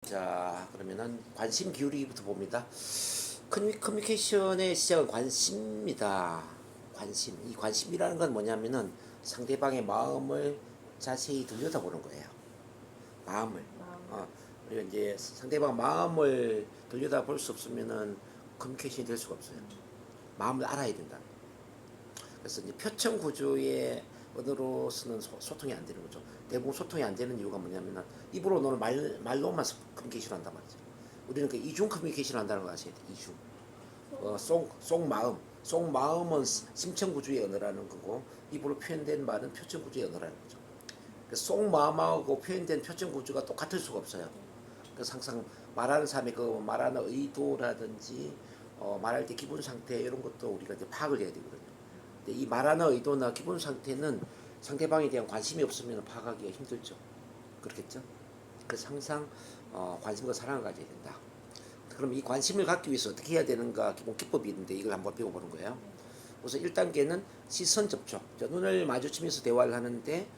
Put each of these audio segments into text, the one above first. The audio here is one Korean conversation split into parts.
자, 그러면은 관심 기울이기부터 봅니다. 커뮤니케이션의 시작은 관심입니다. 관심. 이 관심이라는 건 뭐냐면은 상대방의 마음을 자세히 들여다보는 거예요. 마음을. 우리가 이제 상대방 마음을 들여다볼 수 없으면은 커뮤니케이션이 될 수가 없어요. 마음을 알아야 된다. 그래서 이제 표청 구조의 언어로서는 소통이 안 되는 거죠. 대부분 소통이 안 되는 이유가 뭐냐면은 입으로 너는 말로만 커뮤니케이션 한단 말이죠. 우리는 그 이중 커뮤니케이션 한다는 거 아셔야 돼. 이중. 속마음은 심청 구조의 언어라는 거고 입으로 표현된 말은 표청 구조의 언어라는 거죠. 그래서 속마음하고 표현된 표청 구조가 똑같을 수가 없어요. 그래서 항상 말하는 사람의 그 말하는 의도라든지 말할 때 기분 상태 이런 것도 우리가 이제 파악을 해야 되거든요. 근데 이 말하는 의도나 기분 상태는 상대방에 대한 관심이 없으면 파악하기가 힘들죠. 그렇겠죠? 그래서 항상 관심과 사랑을 가져야 된다. 그럼 이 관심을 갖기 위해서 어떻게 해야 되는가 기본 기법이 있는데 이걸 한번 배워보는 거예요. 우선 1단계는 시선 접촉. 눈을 마주치면서 대화를 하는데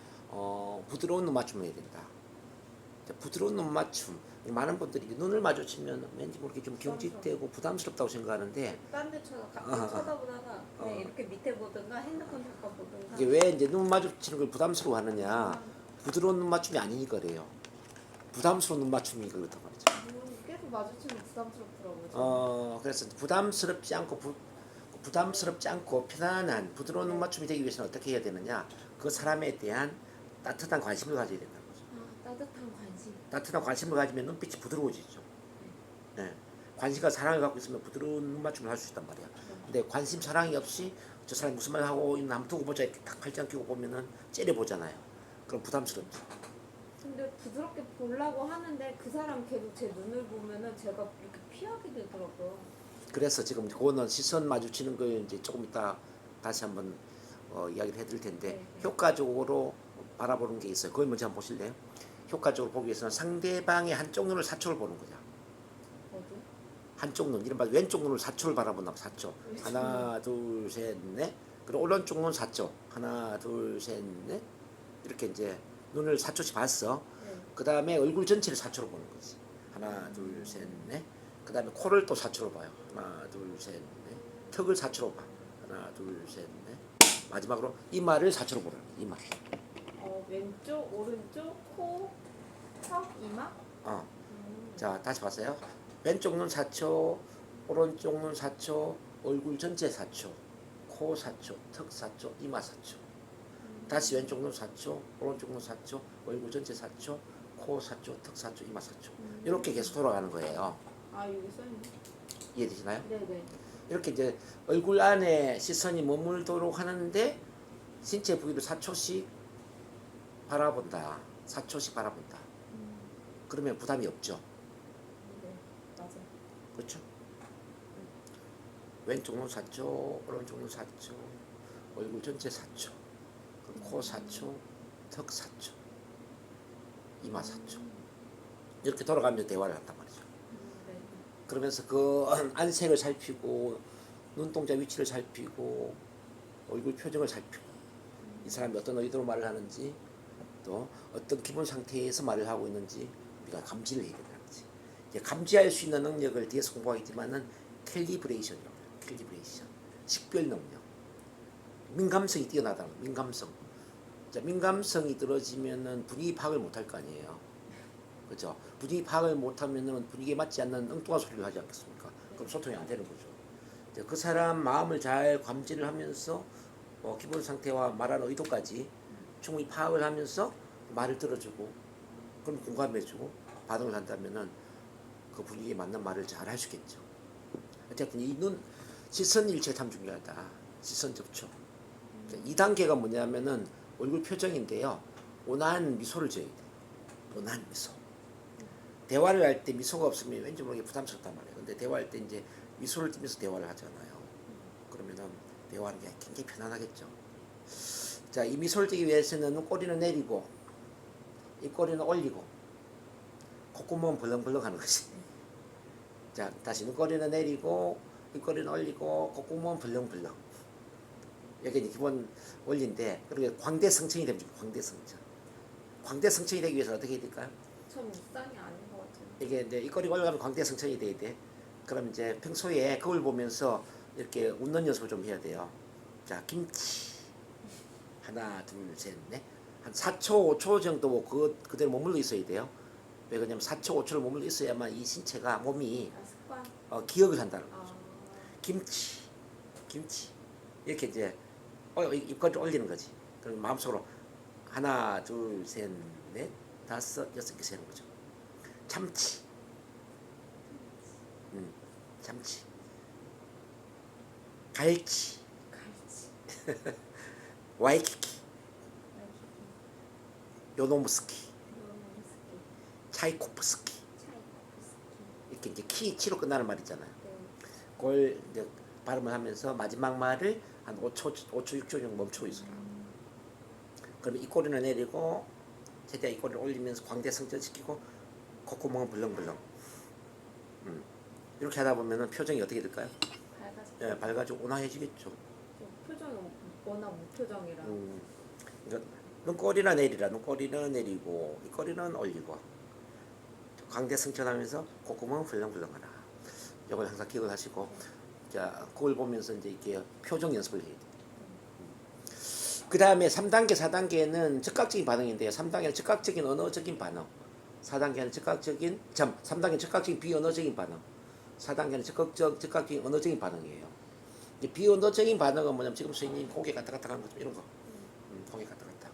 부드러운 눈 맞춤을 해야 된다. 부드러운 눈 맞춤. 많은 분들이 눈을 마주치면 왠지 모르게 좀 경직되고 부담스럽다고 생각하는데 딴 데 쳐다보다가 그냥 이렇게 밑에 보든가 핸드폰 잠깐 보든가. 이게 왜 이제 눈 마주치는 걸 부담스러워하느냐? 부드러운 눈 맞춤이 아니니까 그래요. 부담스러운 눈 맞춤이니까 그렇단 말이죠. 계속 마주치면 부담스럽더라고요. 그래서 부담스럽지 않고 편안한 부드러운 눈 맞춤이 되기 위해서는 어떻게 해야 되느냐? 그 사람에 대한 따뜻한 관심을 가져야 된다는 거죠. 따뜻한 관심. 따뜻한 관심을 가지면 눈빛이 부드러워지죠. 네. 관심과 사랑을 갖고 있으면 부드러운 눈 맞춤을 할 수 있단 말이야. 근데 관심 사랑이 없이 저 사람이 무슨 말 하고 있나 한번 두고 보자 이렇게 딱 팔짱 끼고 보면은 째려보잖아요. 그럼 부담스럽죠. 근데 부드럽게 보려고 하는데 그 사람 계속 제 눈을 보면은 제가 이렇게 피하게 되더라고요. 그래서 지금 그거는 시선 마주치는 걸 이제 조금 이따 다시 한번 이야기를 해드릴 텐데 네. 효과적으로 바라보는 게 있어요. 그걸 먼저 한번 보실래요? 효과적으로 보기 위해서는 상대방의 한쪽 눈을 사초를 보는 거죠. 어디? 한쪽 눈, 이른바 왼쪽 눈을 사초를 바라본다고. 사초. 하나, 둘, 셋, 넷. 그리고 오른쪽 눈 사초. 하나, 둘, 셋, 넷. 이렇게 이제 눈을 사초씩 봤어. 네. 그 다음에 얼굴 전체를 사초로 보는 거지. 하나, 둘, 셋, 넷. 그 다음에 코를 또 사초로 봐요. 하나, 둘, 셋, 넷. 턱을 사초로 봐. 하나, 둘, 셋, 넷. 마지막으로 이마를 사초로 보는 거야. 이마. 왼쪽, 오른쪽, 코, 턱, 이마? 자, 다시 봤어요. 왼쪽 눈 사초, 오른쪽 눈 사초, 얼굴 전체 사초, 코 사초, 턱 사초, 이마 사초. 다시 왼쪽 눈 사초, 오른쪽 눈 사초, 얼굴 전체 사초, 코 사초, 턱 사초, 이마 사초. 이렇게 계속 돌아가는 거예요. 여기 써있네. 이해되시나요? 네네. 이렇게 이제 얼굴 안에 시선이 머물도록 하는데 신체 부위를 사초씩 바라본다. 사초씩 바라본다. 그러면 부담이 없죠. 네, 맞아. 그렇죠? 왼쪽 눈 사초, 오른쪽 눈 사초, 얼굴 전체 사초, 코 사초, 턱 사초, 이마 사초. 이렇게 돌아가면서 대화를 한단 말이죠. 네. 그러면서 그 안색을 살피고 눈동자 위치를 살피고 얼굴 표정을 살피고 이 사람이 어떤 의도로 말을 하는지 또 어떤 기분 상태에서 말을 하고 있는지 우리가 감지를 해야 된다는 거지. 이제 감지할 수 있는 능력을 뒤에서 공부하겠지만은 캘리브레이션이라고 해요. 캘리브레이션. 식별 능력. 민감성이 뛰어나다는 거예요. 민감성. 자, 민감성이 떨어지면은 분위기 파악을 못할 거 아니에요. 그렇죠? 분위기 파악을 못하면은 분위기에 맞지 않는 엉뚱한 소리를 하지 않겠습니까? 그럼 소통이 안 되는 거죠. 이제 그 사람 마음을 잘 감지를 하면서 기본 상태와 말하는 의도까지 충분히 파악을 하면서 말을 들어주고 그럼 공감해주고 반응을 한다면은 그 분위기에 맞는 말을 잘 할 수 있겠죠. 어쨌든 이 시선 일체 참 중요하다. 시선 접촉. 2단계가 뭐냐면은 얼굴 표정인데요. 온화한 미소를 지어야 돼. 온화한 미소. 대화를 할 때 미소가 없으면 왠지 모르게 부담스럽단 말이에요. 근데 대화할 때 이제 미소를 띠면서 대화를 하잖아요. 그러면은 대화하는 게 굉장히 편안하겠죠. 자, 이 미소를 띠기 위해서는 눈꼬리는 내리고 입꼬리는 올리고 콧구멍은 벌렁벌렁 하는 것이. 자, 다시 눈꼬리는 내리고 입꼬리는 올리고 콧구멍은 벌렁벌렁. 여기 이제 기본 원리인데 그리고 광대성청이 됩니다. 광대성청. 광대성청이 되기 위해서 어떻게 해야 될까요? 전 무쌍이 아닌 것 같아요. 이게 이제 입꼬리가 올라가면 광대성천이 돼야 돼. 그럼 이제 평소에 거울 보면서 이렇게 웃는 연습을 좀 해야 돼요. 자, 김치. 하나, 둘, 셋, 넷. 한 4초, 5초 정도 그대로 머물러 있어야 돼요. 왜 그러냐면 4초, 5초를 머물러 있어야만 이 신체가 몸이 아, 습관. 기억을 한다는 아, 거죠. 김치, 김치. 이렇게 이제 입꼬리 올리는 거지. 그럼 마음속으로 하나, 둘, 셋, 넷, 다섯, 여섯 개 세는 거죠. 참치. 참치. 갈치. 갈치. 와이키키. 요노무스키. 요노스키. 차이코프스키. 차이코프스키. 이렇게 이제 키로 끝나는 말 있잖아요. 네. 그걸 이제 발음을 하면서 마지막 말을 한 5초, 6초 정도 멈추고 있어라. 그러면 입꼬리를 내리고 최대한 입꼬리를 올리면서 광대 성전시키고 콧구멍은 벌렁벌렁. 이렇게 하다 보면은 표정이 어떻게 될까요? 밝아져. 예, 밝아지고 온화해지겠죠. 표정이 워낙 무표정이라. 그러니까 눈꼬리나 내리라. 눈꼬리는 내리고 입꼬리는 올리고 광대 성전하면서 콧구멍은 벌렁벌렁하라. 이걸 항상 기억을 하시고 자 그걸 보면서 이제 이렇게 표정 연습을 해야 돼요. 그 다음에 3단계, 4단계는 즉각적인 반응인데요. 3단계는 즉각적인 언어적인 반응. 4단계는 즉각적인, 3단계는 즉각적인 비언어적인 반응. 4단계는 즉각적인 언어적인 반응이에요. 이제 비언어적인 반응은 뭐냐면 지금 선생님 고개 갔다 갔다 하는 거죠. 이런 거. 고개 갔다 갔다.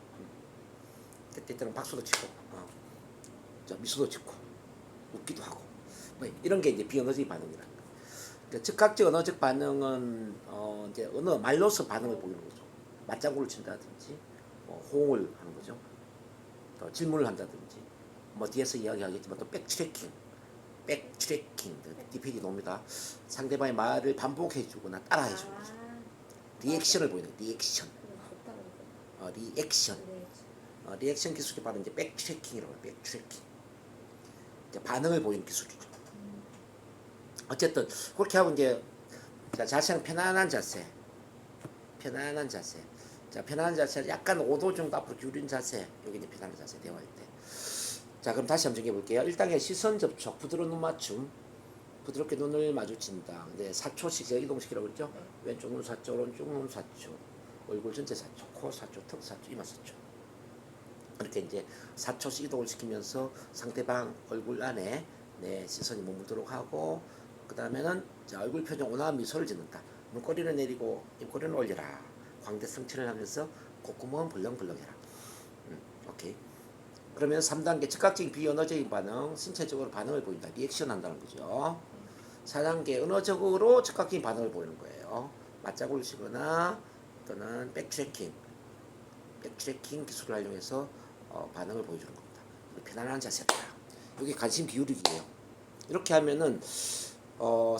때때는 박수도 치고, 미소도 짓고, 웃기도 하고. 뭐 이런 게 이제 비언어적인 반응이라. 그러니까 즉각적 언어적 반응은 이제 말로서 반응을 보이는 거죠. 맞장구를 친다든지, 호응을 하는 거죠. 또 질문을 한다든지, 뒤에서 이야기하겠지만 또 백트래킹, 디페이드 놉니다. 상대방의 말을 반복해주거나 따라해주는 거죠. 리액션을 보이는 거예요. 리액션. 리액션. 리액션 기술이 바로 이제 백트래킹이라고 해요. 백트래킹. 이제 반응을 보이는 기술이죠. 어쨌든 그렇게 하고 이제 자세는 편안한 자세. 자, 편안한 자세를 약간 5도 정도 앞으로 기울인 자세. 여기 이제 편안한 자세 대화할 때. 자, 그럼 다시 한번 정해 볼게요. 1단계 시선 접촉, 부드러운 눈 맞춤. 부드럽게 눈을 마주친다. 근데 4초씩 제가 이동시키라고 그랬죠? 왼쪽 눈 4초, 오른쪽 눈 4초. 얼굴 전체 4초, 코 4초, 턱 4초, 이마 4초. 그렇게 이제 4초씩 이동을 시키면서 상대방 얼굴 안에 내 시선이 머물도록 하고 그 다음에는 얼굴 표정 온화한 미소를 짓는다. 눈꼬리를 내리고 입꼬리는 올려라. 광대 성취를 하면서 콧구멍은 벌렁벌렁해라. 오케이. 그러면 3단계 즉각적인 비언어적인 반응, 신체적으로 반응을 보인다. 리액션 한다는 거죠. 4단계 언어적으로 즉각적인 반응을 보이는 거예요. 맞장구를 치거나 또는 백트래킹 기술을 활용해서 반응을 보여주는 겁니다. 편안한 자세다. 이게 관심 기울이기예요. 이렇게 하면은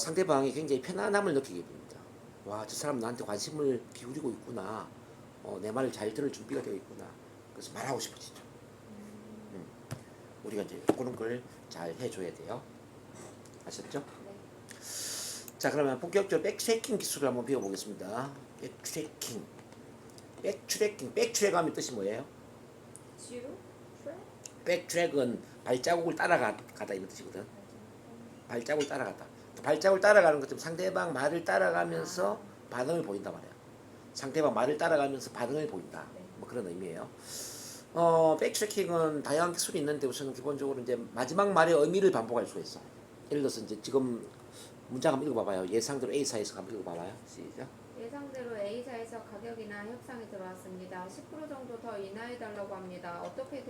상대방이 굉장히 편안함을 느끼게 됩니다. 와, 저 사람 나한테 관심을 기울이고 있구나. 내 말을 잘 들을 준비가 되어 있구나. 그래서 말하고 싶어지죠. 우리가 이제 그런 걸 잘 해줘야 돼요. 아셨죠? 네. 자, 그러면 본격적으로 백트래킹 기술을 한번 배워보겠습니다. 백트랙하면 뜻이 뭐예요? 뒤로? 백트랙은 발자국을 따라가다 이런 뜻이거든. 발자국을 따라가다. 발자국을 따라가는 것처럼 상대방 말을 따라가면서 반응을 보인단 말이야. 상대방 말을 따라가면서 반응을 보인다. 뭐 그런 의미예요. 백트래킹은 다양한 기술이 있는데 우선 기본적으로 이제 마지막 말의 의미를 반복할 수가 있어. 예를 들어서 이제 지금 문장 한번 읽어봐봐요. 예상대로 A사에서 한번 읽어봐봐요. 시작. 예상대로 A사에서 가격이나 협상이 들어왔습니다. 10% 정도 더 인하해달라고 합니다. 어떻게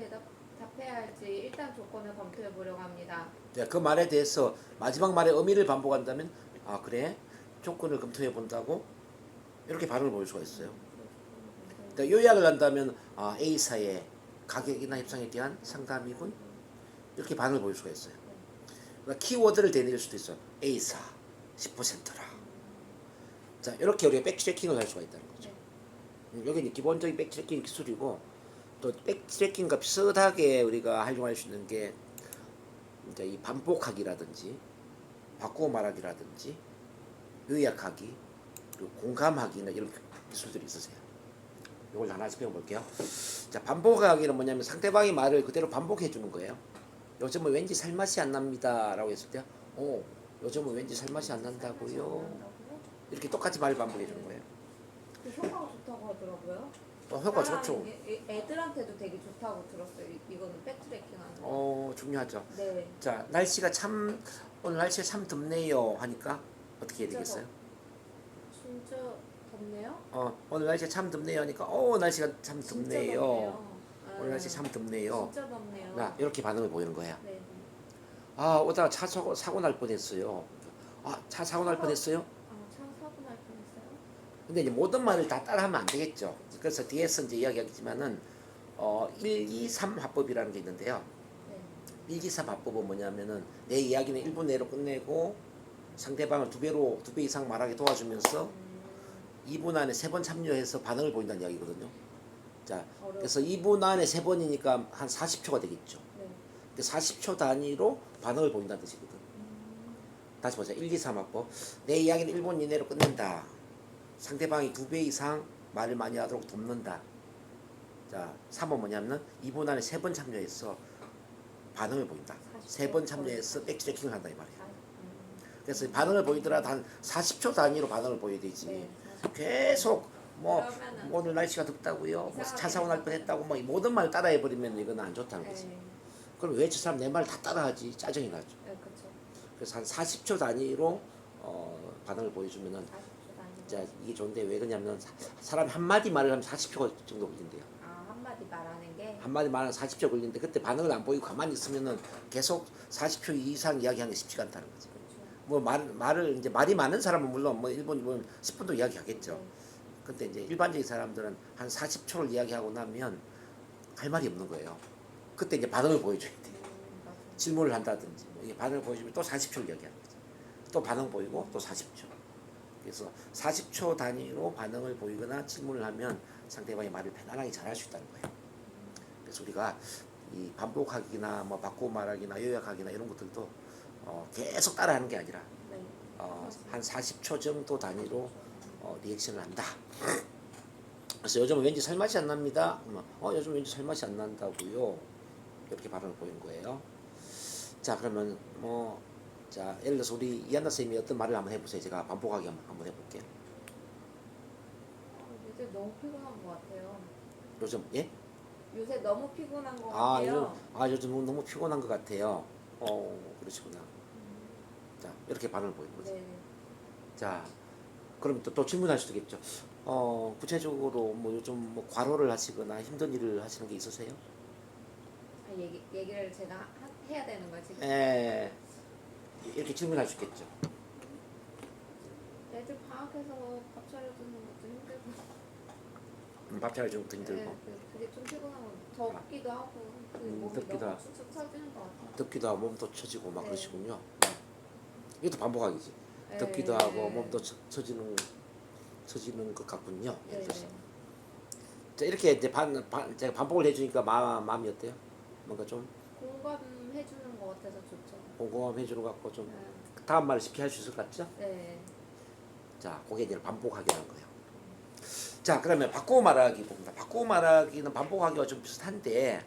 답해야 할지 일단 조건을 검토해 보려고 합니다. 네, 그 말에 대해서 마지막 말의 의미를 반복한다면 아 그래? 조건을 검토해 본다고? 이렇게 반응을 보일 수가 있어요. 그러니까 요약을 한다면 A사의 가격이나 협상에 대한 상담이군? 이렇게 반응을 보일 수가 있어요. 그러니까 키워드를 대낼 수도 있어요. A사 10%라. 자, 이렇게 우리가 백트래킹을 할 수가 있다는 거죠. 여기 이제 기본적인 백트래킹 기술이고 또 백트래킹과 비슷하게 우리가 활용할 수 있는 게 이제 이 반복하기라든지 바꾸어 말하기라든지 요약하기 그리고 공감하기나 이런 기술들이 있으세요. 이걸 하나씩 배워볼게요. 자, 반복하기는 뭐냐면 상대방의 말을 그대로 반복해 주는 거예요. 요즘은 왠지 살맛이 안 납니다라고 했을 때, 요즘은 왠지 살맛이 안 난다고요. 이렇게 똑같이 말을 반복해 주는 거예요. 그 효과가 좋다고 하더라고요. 효과 좋죠. 애들한테도 되게 좋다고 들었어요. 이거는 백트래킹하는 거. 중요하죠. 네. 자, 오늘 날씨가 참 덥네요 하니까 어떻게 해야 되겠어요? 진짜 덥네요. 오늘 날씨가 참 덥네요 하니까 날씨가 참 진짜 덥네요. 덥네요. 오늘 날씨 참 덥네요. 진짜 덥네요. 이렇게 반응을 보이는 거야. 네. 오다가 차 사고 날 뻔했어요. 차 사고 날 뻔했어요. 차 사고 날 뻔했어요. 근데 이제 모든 말을 다 따라하면 안 되겠죠. 그래서 뒤에서 이제 이야기하겠지만은 1, 2, 3 화법이라는 게 있는데요. 네. 1, 2, 3 화법은 뭐냐면은 내 이야기는 1분 내로 끝내고 상대방을 2배 이상 말하게 도와주면서 2분 안에 3번 참여해서 반응을 보인다는 이야기거든요. 자, 그래서 2분 안에 3번이니까 한 40초가 되겠죠. 네. 근데 40초 단위로 반응을 보인다는 뜻이거든. 다시 보자. 1, 2, 3 화법. 내 이야기는 1분 이내로 끝낸다. 상대방이 2배 이상 말을 많이 하도록 돕는다. 자, 3번 뭐냐면 2분 안에 3번 참여해서 반응을 보인다. 3번 참여해서 백트래킹을 한다 이 말이야. 그래서 반응을 보이더라도 한 40초 단위로 반응을 보여야 되지. 네. 계속 그러면은 오늘 날씨가 덥다고요. 차 이상하게 사고 날 뻔했다고 모든 말 따라해 버리면 이건 안 좋다는 거지. 네. 그럼 왜 저 사람 내 말 다 따라하지? 짜증이 나죠. 네, 그렇죠. 그래서 한 40초 단위로 반응을 보여주면은 40초 단위. 자, 이게 좋은데 왜 그러냐면 사람이 한마디 말을 하면 40초 정도 걸린대요. 한마디 말하는 게. 한마디 말하면 40초 걸리는데 그때 반응을 안 보이고 가만히 있으면은 계속 40초 이상 이야기하는 게 쉽지가 않다는 거지. 그렇죠. 뭐 말을 이제 말이 많은 사람은 물론 뭐 1분, 2분, 10분도 이야기하겠죠. 네. 근데 이제 일반적인 사람들은 한 40초를 이야기하고 나면 할 말이 없는 거예요. 그때 이제 반응을 보여줘야 돼. 맞아요. 질문을 한다든지 이게 반응을 보여주면 또 40초를 이야기하는 거지. 또 반응 보이고 또 40초. 그래서 40초 단위로 반응을 보이거나 질문을 하면 상대방이 말을 편안하게 잘할 수 있다는 거예요. 그래서 우리가 이 반복하기나 뭐 바꾸고 말하기나 요약하기나 이런 것들도 계속 따라하는 게 아니라 네. 한 40초 정도 단위로 리액션을 한다. 그래서 요즘은 왠지 살맛이 안 납니다. 요즘 왠지 살맛이 안 난다고요. 이렇게 반응을 보인 거예요. 자, 그러면 자, 예를 들어서 우리 이한나 선생님이 어떤 말을 한번 해보세요. 제가 반복하기 한번 해볼게요. 요새 너무 피곤한 것 같아요. 요즘 예? 요새 너무 피곤한 것 아, 같아요. 요즘 너무 피곤한 것 같아요. 그러시구나. 자, 이렇게 반응을 보이는 거죠. 네. 자, 그럼 또 질문할 수도 있겠죠. 구체적으로 뭐 요즘 뭐 과로를 하시거나 힘든 일을 하시는 게 있으세요? 얘기를 제가 해야 되는 거지. 예. 이렇게 질문할 수 있겠죠. 애들 방학해서 밥 차려주는 것도 힘들고. 밥 차려주는 것도 힘들고. 네, 그게 좀 피곤하고 덥기도 하고 몸이 덥기도 너무 하고. 축축 처지는 것 같아요. 덥기도 하고 몸도 처지고 막 네. 그러시군요. 이것도 반복하기지. 네. 덥기도 하고 몸도 처지는 것 같군요. 네. 예를 들어서. 자, 이렇게 이제 제가 반복을 해주니까 마음이 어때요? 뭔가 좀 공감해주는 것 같아서 좋죠. 공감해주는 것 같고 좀 네. 다음 말을 쉽게 할 수 있을 것 같죠? 네. 자, 그게 이제 반복하기라는 거예요. 자, 그러면 바꾸고 말하기 봅니다. 바꾸고 말하기는 반복하기와 좀 비슷한데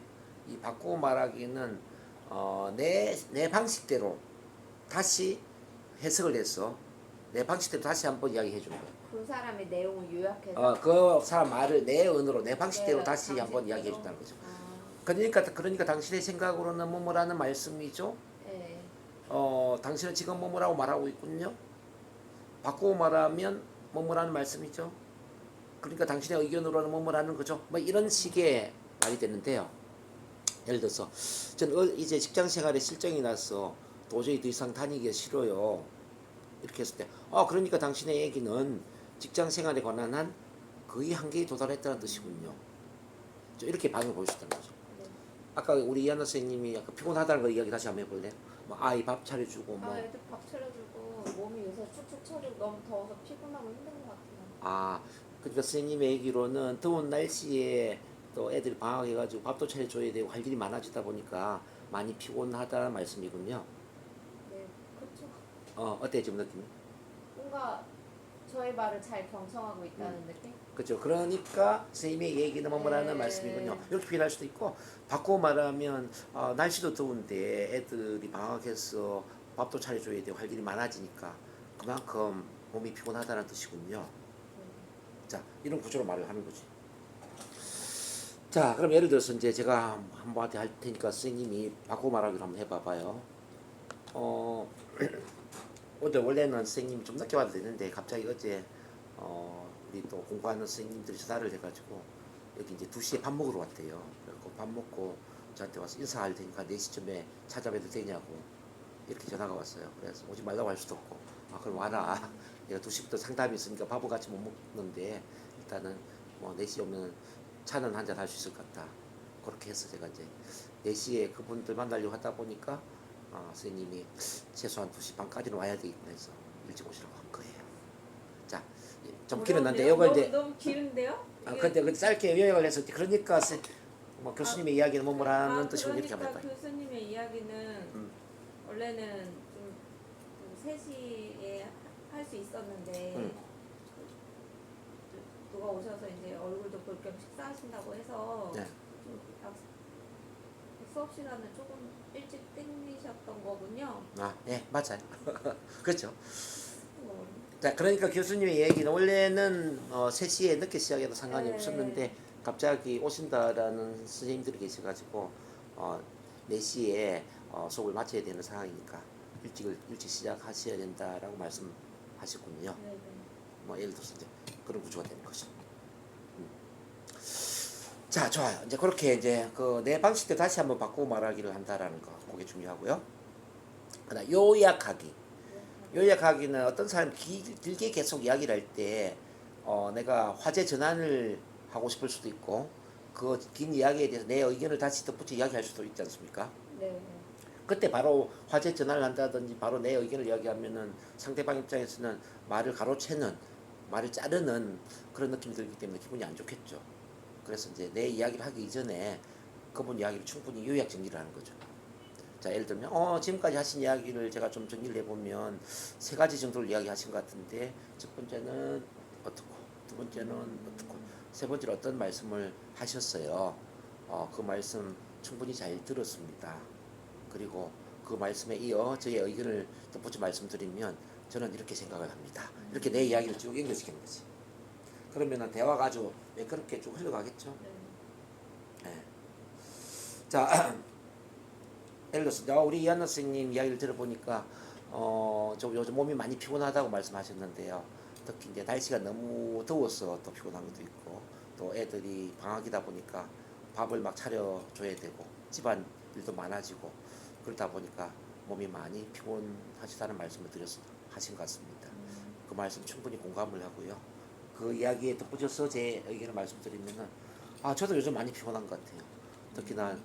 이 바꾸고 말하기는 내 방식대로 다시 해석을 해서 내 방식대로 다시 한번 이야기해 주는 거예요. 그 사람의 내용을 요약해서. 그 사람 말을 내 언어로 내 방식대로 네, 다시 한번 방식대로. 이야기해 준다는 거죠. 그러니까 당신의 생각으로는 뭐뭐라는 말씀이죠. 네. 당신은 지금 뭐뭐라고 말하고 있군요. 바꾸고 말하면 뭐뭐라는 말씀이죠. 그러니까 당신의 의견으로는 뭐뭐라는 거죠. 뭐 이런 식의 말이 되는데요. 예를 들어서 저는 이제 직장 생활에 실정이 나서 도저히 더 이상 다니기가 싫어요. 이렇게 했을 때 그러니까 당신의 얘기는 직장 생활에 관한 한 거의 한계에 도달했다는 뜻이군요. 이렇게 반응을 보여줬다는 거죠. 네. 아까 우리 이한나 선생님이 약간 피곤하다는 거 이야기 다시 한번 해볼래요? 뭐 아이 밥 차려주고 뭐 애들 밥 차려주고 몸이 요새 축축 처지고 너무 더워서 피곤하고 힘든 것 같아요. 그러니까 선생님의 얘기로는 더운 날씨에 또 애들이 방학해가지고 밥도 차려줘야 되고 할 일이 많아지다 보니까 많이 피곤하다는 말씀이군요. 네, 그렇죠. 어때 지금 느낌이? 뭔가 저의 말을 잘 경청하고 있다는 느낌? 그렇죠. 그러니까 선생님의 얘기는 뭐라는 네. 말씀이군요. 이렇게 표현할 수도 있고 바꾸고 말하면 날씨도 더운데 애들이 방학해서 밥도 차려줘야 되고 할 일이 많아지니까 그만큼 몸이 피곤하다는 뜻이군요. 자, 이런 구조로 말을 하는 거지. 자, 그럼 예를 들어서 이제 제가 한번한테 할 테니까 선생님이 바꾸고 말하기로 한번 해봐봐요. 어제 원래는 선생님이 좀 늦게 와도 되는데 갑자기 어제 우리 또 공부하는 선생님들이 전화를 해가지고 여기 이제 2시에 밥 먹으러 왔대요. 그래서 밥 먹고 저한테 와서 인사할 테니까 4시쯤에 찾아뵈도 되냐고 이렇게 전화가 왔어요. 그래서 오지 말라고 할 수도 없고 그럼 와라. 내가 2시부터 상담이 있으니까 밥은 같이 못 먹는데 일단은 뭐 4시 오면 차는 한잔 할 수 있을 것 같다. 그렇게 해서 제가 이제 4시에 그분들 만나려고 하다 보니까 선생님이 최소한 2시 반까지는 와야 되겠구나 해서 일찍 오시라고 한 거예요. 자, 좀 길었는데 이거 이제 너무 길은데요? 근데 짧게 요약을 해서 그러니까 뭐 교수님의 이야기는 뭐라는 뜻이고 이렇게 그러니까 한번 해봐요. 교수님의 이야기는 원래는 좀 3시에 할 수 있었는데 누가 오셔서 이제 얼굴도 볼 겸 식사하신다고 해서 네. 좀 수업 시간을 조금 일찍 땡기셨던 거군요. 네, 맞아요. 그렇죠. 어, 자, 그러니까 교수님의 얘기는 원래는 3시에 늦게 시작해도 상관이 네. 없었는데 갑자기 오신다라는 선생님들이 계셔가지고 4시에 수업을 마쳐야 되는 상황이니까 일찍 시작하셔야 된다라고 말씀하셨군요. 네네. 뭐 예를 들어서 이제 그런 구조가 되는 거죠. 자, 좋아요. 이제 그렇게 이제 그 내 방식대로 다시 한번 바꾸고 말하기를 한다라는 거, 그게 중요하고요. 그다음 요약하기. 요약하기는 어떤 사람이 길게 계속 이야기를 할 때 내가 화제 전환을 하고 싶을 수도 있고 그 긴 이야기에 대해서 내 의견을 다시 덧붙여 이야기할 수도 있지 않습니까? 네. 그때 바로 화제 전환을 한다든지 바로 내 의견을 이야기하면은 상대방 입장에서는 말을 가로채는 말을 자르는 그런 느낌이 들기 때문에 기분이 안 좋겠죠. 그래서 이제 내 이야기를 하기 이전에 그분 이야기를 충분히 요약 정리를 하는 거죠. 자, 예를 들면 지금까지 하신 이야기를 제가 좀 정리를 해보면 3가지 정도를 이야기하신 것 같은데 첫 번째는 어떻고 두 번째는 어떻고 세 번째로 어떤 말씀을 하셨어요. 그 말씀 충분히 잘 들었습니다. 그리고 그 말씀에 이어 저의 의견을 덧붙여 말씀드리면 저는 이렇게 생각을 합니다. 이렇게 내 이야기를 쭉 연결시키는 거지. 그러면 대화가 아주 매끄럽게 쭉 흘러가겠죠. 네. 자, 예를 들어서 우리 이한나 선생님 이야기를 들어보니까 좀 요즘 몸이 많이 피곤하다고 말씀하셨는데요. 특히 이제 날씨가 너무 더워서 또 피곤한 것도 있고 또 애들이 방학이다 보니까 밥을 막 차려줘야 되고 집안 일도 많아지고 그러다 보니까 몸이 많이 피곤하시다는 말씀을 하신 것 같습니다. 그 말씀 충분히 공감을 하고요. 그 이야기에 덧붙여서 제 의견을 말씀드리면은 저도 요즘 많이 피곤한 것 같아요. 특히나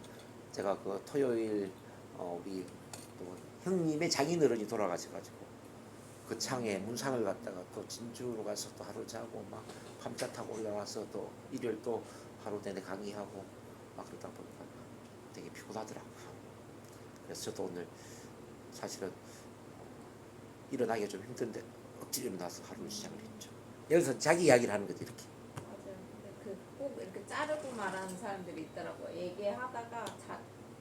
제가 그 토요일 우리 또 형님의 장인어른이 돌아가셔가지고 그 창에 문상을 갔다가 또 진주로 가서 또 하루 자고 막 밤차 타고 올라와서 또 일요일 또 하루 내내 강의하고 막 그러다 보니까 되게 피곤하더라고요. 그래서 저도 오늘 사실은 일어나기가 좀 힘든데 억지로 일어나서 하루를 시작을 했죠. 여기서 자기 이야기를 하는 거죠, 이렇게. 맞아요. 근데 꼭 이렇게 자르고 말하는 사람들이 있더라고요. 얘기하다가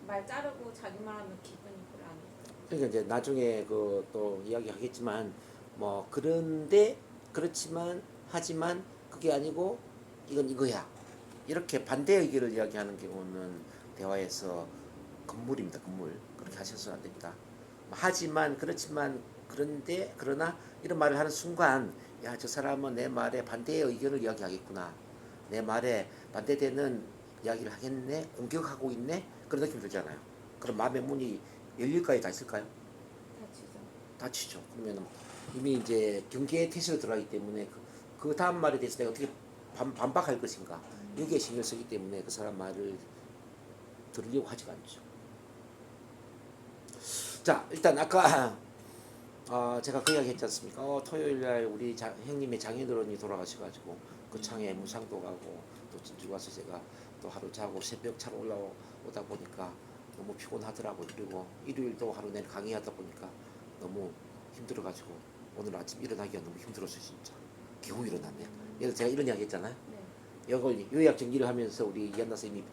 말 자르고 자기 말하면 기분이 그래 안 좋더라고요. 그러니까 이제 나중에 그 또 이야기하겠지만 뭐 그런데 그렇지만 하지만 그게 아니고 이건 이거야. 이렇게 반대 의견을 이야기하는 경우는 대화에서 건물입니다. 건물. 그렇게 하셔서는 안 됩니다. 하지만 그렇지만 그런데 그러나 이런 말을 하는 순간 야, 저 사람은 내 말에 반대의 의견을 이야기하겠구나. 내 말에 반대되는 이야기를 하겠네. 공격하고 있네. 그런 느낌이 들잖아요. 그럼 마음의 문이 열릴까요? 닫힐까요? 다치죠. 닫히죠. 그러면 이미 이제 경계의 태세로 들어가기 때문에 그 다음 말에 대해서 내가 어떻게 반박할 것인가. 여기에 신경 쓰기 때문에 그 사람 말을 들으려고 하지가 않죠. 자, 일단 아까 제가 그 이야기 했지 않습니까? 토요일날 우리 형님의 장인어른이 돌아가셔가지고 그 창에 무상도 가고 또 진주 가서 제가 또 하루 자고 새벽 차로 올라오다 보니까 너무 피곤하더라고요. 그리고 일요일도 하루 내내 강의하다 보니까 너무 힘들어가지고 오늘 아침 일어나기가 너무 힘들었어요, 진짜. 겨우 일어나네요. 예를 제가 이런 이야기 했잖아요. 네. 이걸 요약 정리를 하면서 우리 이한나 선생님이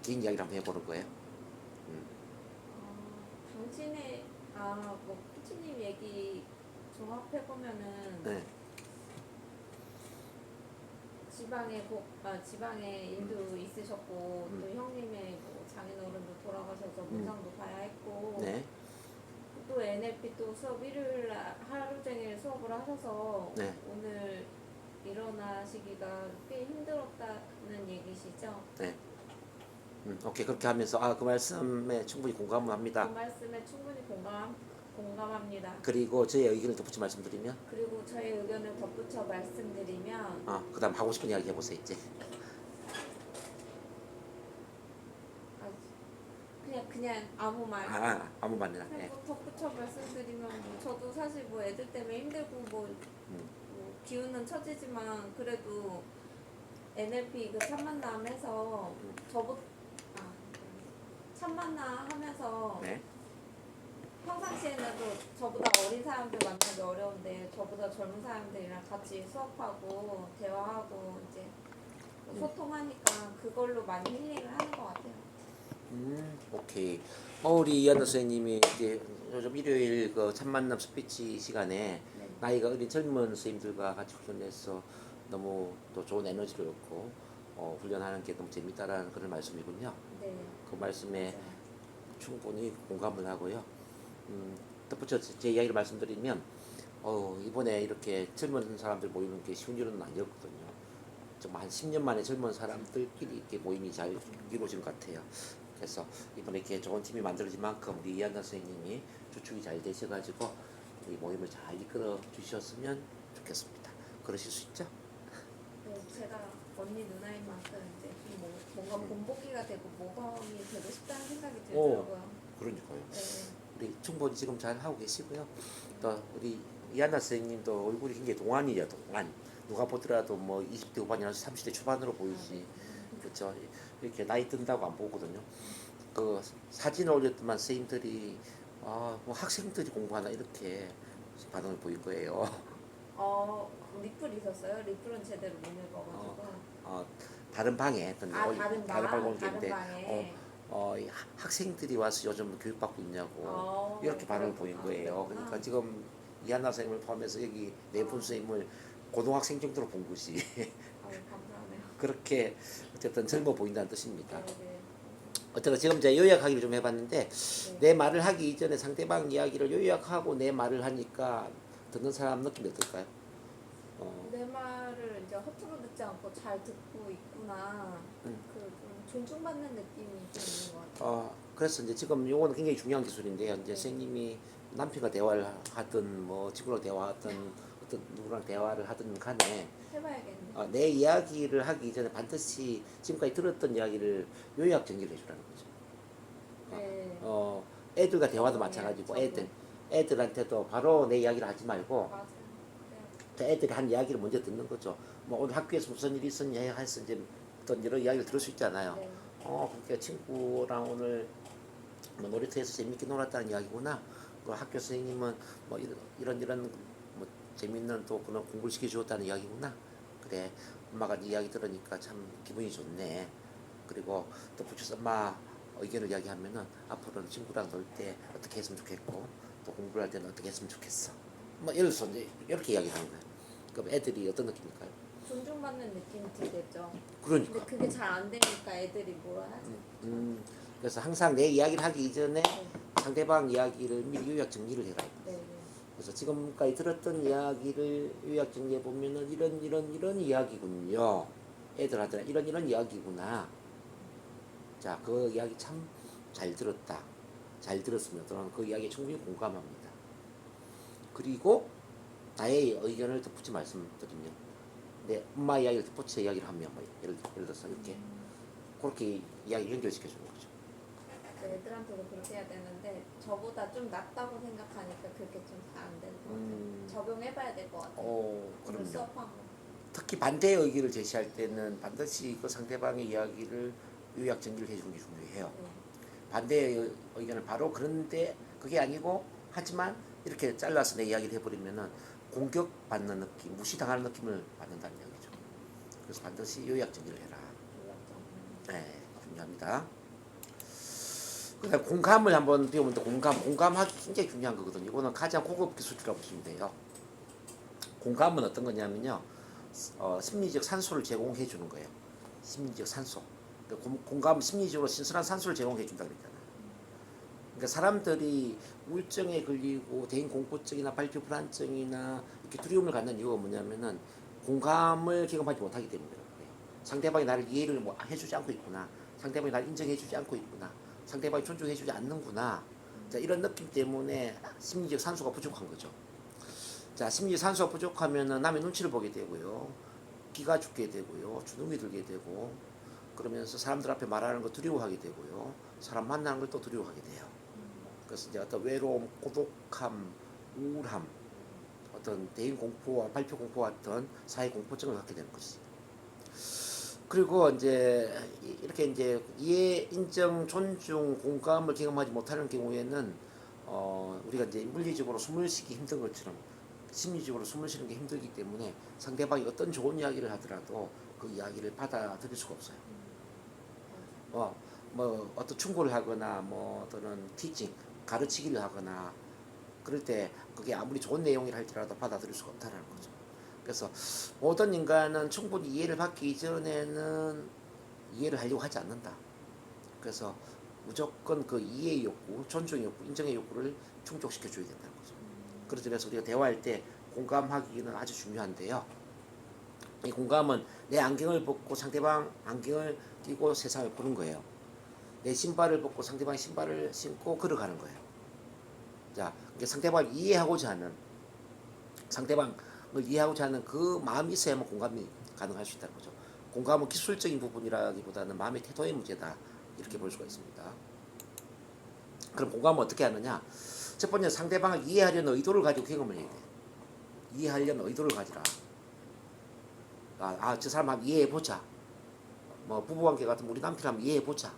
긴 이야기를 한번 해보는 거예요. 당신의 뭐 코치님 얘기 종합해 보면은 네. 지방에 일도 있으셨고 또 형님의 뭐 장인어른도 돌아가셔서 문상도 봐야 했고 네. 또 NLP 또 수업 일요일 날 하루 종일 수업을 하셔서 네. 오늘 일어나시기가 꽤 힘들었다는 얘기시죠? 네. 오케이. 그렇게 하면서 그 말씀에 충분히 공감을 합니다. 그 말씀에 충분히 공감합니다. 그리고 저의 의견을 덧붙여 말씀드리면 그리고 저의 의견을 덧붙여 말씀드리면 그다음 하고 싶은 이야기 해보세요 이제. 그냥 아무 말. 아무 말이나. 네. 뭐 덧붙여 말씀드리면 뭐 저도 사실 뭐 애들 때문에 힘들고 뭐 비우는 처지지만 그래도 NLP 그 첫 만남해서 첫 만남 하면서 네. 평상시에는 또 저보다 어린 사람들 만나기 어려운데 저보다 젊은 사람들이랑 같이 수업하고 대화하고 이제 소통하니까 그걸로 많이 힐링을 하는 것 같아요. 오케이. 우리 이한나 선생님이 이제 요즘 일요일 그 첫 만남 스피치 시간에 네. 나이가 어린 젊은 선생님들과 같이 훈련해서 너무 또 좋은 에너지를 얻고 훈련하는 게 너무 재밌다라는 그런 말씀이군요. 네. 그 말씀에 맞아요. 충분히 공감을 하고요. 덧붙여 제 이야기를 말씀드리면 이번에 이렇게 젊은 사람들 모이는 게 쉬운 일은 아니었거든요. 정말 한 10년 만에 젊은 사람들끼리 이렇게 모임이 잘 이루어진 것 같아요. 그래서 이번에 이렇게 좋은 팀이 만들어진 만큼 우리 이한나 선생님이 주축이 잘 되셔가지고 이 모임을 잘 이끌어 주셨으면 좋겠습니다. 그러실 수 있죠? 네, 제가 언니 누나인 만큼 이제 좀 뭔가 본보기가 되고 모범이 되고 싶다는 생각이 들더라고요. 그러니까요. 네. 우리 충분히 지금 잘 하고 계시고요. 또 우리 이한나 선생님도 얼굴이 굉장히 동안이에요. 동안. 누가 보더라도 뭐 20대 후반이나 30대 초반으로 보이지. 그렇죠. 이렇게 나이 든다고 안 보거든요. 그 사진을 올렸더만 선생님들이 뭐 학생들이 공부하나 이렇게 반응을 보인 거예요. 리플 있었어요? 리플은 제대로 못 읽어가지고. 다른 방에 다른 방에 방? 올렸는데 다른 방에. 이 학생들이 와서 요즘 교육받고 있냐고 이렇게 반응을 보인 거예요. 그렇구나. 그러니까 지금 이한나 선생님을 포함해서 여기 네 분 선생님을 고등학생 정도로 본 것이 감사하네요. 그렇게 어쨌든 젊어 보인다는 뜻입니다. 네. 어쨌든 지금 제가 요약하기를 좀 해봤는데 네. 내 말을 하기 이전에 상대방 이야기를 요약하고 내 말을 하니까 듣는 사람 느낌이 어떨까요? 내 말을 이제 허투루 듣지 않고 잘 듣고 있구나. 그좀 존중받는 느낌이 좀 있는 것 같아요. 그래서 이제 지금 요거는 굉장히 중요한 기술인데요. 이제 네. 선생님이 남편과 대화를 하든 뭐 친구랑 대화하든 어떤 누구랑 대화를 하든 간에 해봐야겠네. 내 이야기를 하기 이전에 반드시 지금까지 들었던 이야기를 요약 정리를 해주라는 거죠. 네. 애들과 대화도 네, 마찬가지고 저도. 애들한테도 바로 내 이야기를 하지 말고 맞아요. 애들이 한 이야기를 먼저 듣는 거죠. 뭐 오늘 학교에서 무슨 일이 있었냐 해서 이제 어떤 여러 이야기를 들을 수 있잖아요. 네. 그러니까 친구랑 오늘 뭐 놀이터에서 재밌게 놀았다는 이야기구나. 그 학교 선생님은 뭐 이런 뭐 재밌는 또 그런 공부를 시켜주었다는 이야기구나. 그래, 엄마가 네 이야기 들으니까 참 기분이 좋네. 그리고 또 붙여서 엄마 의견을 이야기하면은 앞으로는 친구랑 놀 때 어떻게 했으면 좋겠고 또 공부를 할 때는 어떻게 했으면 좋겠어. 뭐 예를 들어서 이제 이렇게 이야기하는 거예요. 그럼 애들이 어떤 느낌일까요? 존중받는 느낌이 들겠죠. 그러니까. 근데 그게 잘 안 되니까 애들이 뭐라 하지? 그래서 항상 내 이야기를 하기 이전에 네. 상대방 이야기를 미리 요약 정리를 해라. 네. 그래서 지금까지 들었던 이야기를 요약 정리해 보면은 이런 이야기군요. 애들한테 이런 이야기구나. 자, 그 이야기 참 잘 들었다. 잘 들었으면 저는 그 이야기에 충분히 공감합니다. 그리고 나의 의견을 덧붙여 말씀드리면 내 엄마 이야기를 덧붙여 이야기를 하면 뭐 예를 들어서 이렇게 그렇게 이야기 연결시켜 주는 거죠. 애들한테도 그렇게 해야 되는데 저보다 좀 낫다고 생각하니까 그렇게 좀 잘 안 되는 것 같아요. 적용해봐야 될 것 같아요. 오늘 그럼요. 수업하고. 특히 반대의 의견을 제시할 때는 반드시 그 상대방의 이야기를 요약 정리를 해주는 게 중요해요. 네. 반대의 의견을 바로 그런데 그게 아니고 하지만 이렇게 잘라서 내 이야기를 해버리면은 그 공격받는 느낌, 무시당하는 느낌을 받는다는 얘기죠. 그래서 반드시 요약 정리를 해라. 네, 중요합니다. 그다음 공감을 한번 배우면 또 공감하기 굉장히 중요한 거거든요. 이거는 가장 고급 기술이라고 보시면 돼요. 공감은 어떤 거냐면요, 심리적 산소를 제공해 주는 거예요. 심리적 산소. 그러니까 공감은 심리적으로 신선한 산소를 제공해 준다 그랬잖아요. 그러니까 사람들이 우울증에 걸리고 대인 공포증이나 발표 불안증이나 이렇게 두려움을 갖는 이유가 뭐냐면은 공감을 경험하지 못하기 때문이에요. 상대방이 나를 이해를 뭐 해주지 않고 있구나. 상대방이 나를 인정해주지 않고 있구나. 상대방이 존중해주지 않는구나. 자, 이런 느낌 때문에 심리적 산소가 부족한 거죠. 자, 심리적 산소가 부족하면은 남의 눈치를 보게 되고요. 기가 죽게 되고요. 주눅이 들게 되고, 그러면서 사람들 앞에 말하는 거 두려워하게 되고요. 사람 만나는 걸 또 두려워하게 돼요. 그래서 이제 어떤 외로움, 고독함, 우울함, 어떤 대인 공포와 발표 공포 같은 사회 공포증을 갖게 되는 것이지. 그리고 이제 이렇게 이제 이해, 인정, 존중, 공감을 경험하지 못하는 경우에는 우리가 이제 물리적으로 숨을 쉬기 힘든 것처럼 심리적으로 숨을 쉬는 게 힘들기 때문에 상대방이 어떤 좋은 이야기를 하더라도 그 이야기를 받아들일 수가 없어요. 뭐 어떤 충고를 하거나 뭐 또는 티칭, 가르치기를 하거나 그럴 때 그게 아무리 좋은 내용이라 할지라도 받아들일 수가 없다는 거죠. 그래서 모든 인간은 충분히 이해를 받기 이전에는 이해를 하려고 하지 않는다. 그래서 무조건 그 이해의 욕구, 존중의 욕구, 인정의 욕구를 충족시켜 줘야 된다는 거죠. 그래서 우리가 대화할 때 공감하기는 아주 중요한데요. 이 공감은 내 안경을 벗고 상대방 안경을 끼고 세상을 보는 거예요. 내 신발을 벗고 상대방의 신발을 신고 걸어가는 거예요. 자, 상대방을 이해하고자 하는, 상대방을 이해하고자 하는 그 마음이 있어야만 공감이 가능할 수 있다는 거죠. 공감은 기술적인 부분이라기보다는 마음의 태도의 문제다, 이렇게 볼 수가 있습니다. 그럼 공감은 어떻게 하느냐? 첫 번째, 상대방을 이해하려는 의도를 가지고 경험을 해야 돼. 이해하려는 의도를 가지라. 저 사람 한번 이해해보자. 뭐 부부관계 같으면 우리 남편 한번 이해해보자.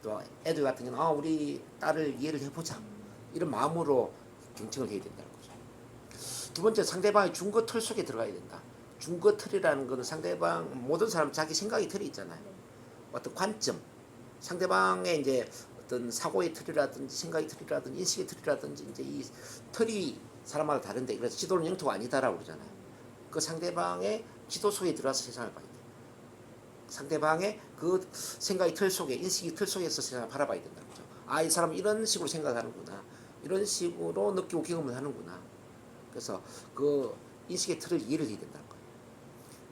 또 애들 같은 경우는 우리 딸을 이해를 해보자. 이런 마음으로 경청을 해야 된다는 거죠. 두 번째, 상대방의 중거 틀 속에 들어가야 된다. 중거 틀이라는 것은 상대방, 모든 사람 자기 생각의 틀이 있잖아요. 어떤 관점, 상대방의 이제 어떤 사고의 틀이라든지 생각의 틀이라든지 인식의 틀이라든지 이제 이 틀이 사람마다 다른데, 그래서 지도는 영토가 아니다라고 그러잖아요. 그 상대방의 지도 속에 들어와서 세상을 봐야 돼요. 상대방의 그 생각의 틀 속에, 인식의 틀 속에서 세상을 바라봐야 된다는 거죠. 이 사람은 이런 식으로 생각하는구나. 이런 식으로 느끼고 경험을 하는구나. 그래서 그 인식의 틀을 이해를 해야 된다는 거예요.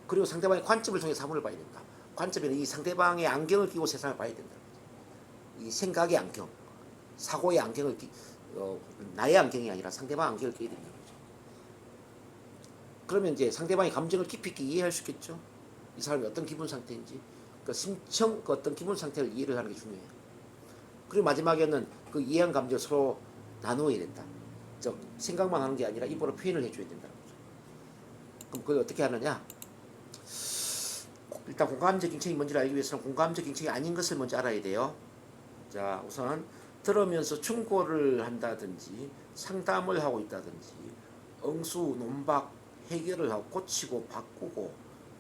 그리고 상대방의 관점을 통해 사물을 봐야 된다. 관점에는 이 상대방의 안경을 끼고 세상을 봐야 된다는 거죠. 이 생각의 안경, 사고의 안경을 나의 안경이 아니라 상대방 안경을 끼게 된다는 거죠. 그러면 이제 상대방의 감정을 깊이 있게 이해할 수 있겠죠. 이 사람이 어떤 기분 상태인지, 그 심청, 그 어떤 기분 상태를 이해를 하는 게 중요해요. 그리고 마지막에는 그 이해한 감정을 서로 나누어야 된다. 즉 생각만 하는 게 아니라 입으로 표현을 해줘야 된다는 거죠. 그럼 그걸 어떻게 하느냐? 일단 공감적 경청이 뭔지를 알기 위해서는 공감적 경청이 아닌 것을 먼저 알아야 돼요. 자, 우선 들으면서 충고를 한다든지 상담을 하고 있다든지 응수, 논박, 해결을 하고 고치고 바꾸고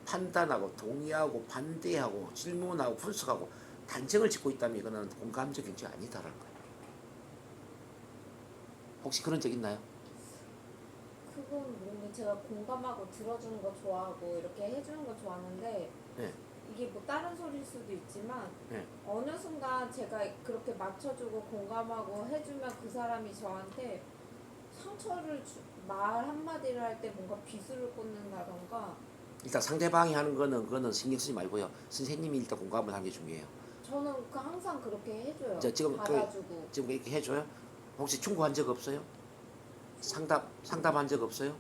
판단하고 동의하고 반대하고 질문하고 분석하고 단정을 짓고 있다면 이거는 공감적 경청이 아니다라는 거예요. 혹시 그런 적 있나요? 그건 모르는데 제가 공감하고 들어주는 거 좋아하고 이렇게 해주는 거 좋아하는데 네. 이게 뭐 다른 소리일 수도 있지만 네. 어느 순간 제가 그렇게 맞춰주고 공감하고 해주면 그 사람이 저한테 상처를 말 한마디를 할 때 뭔가 비수를 꽂는다던가. 일단 상대방이 하는 거는 그거는 신경 쓰지 말고요. 선생님이 일단 공감을 하는 게 중요해요. 저는 항상 그렇게 해줘요. 지금 받아주고. 지금 이렇게 해줘요? 혹시 충고한 적 없어요? 상담한 적 없어요?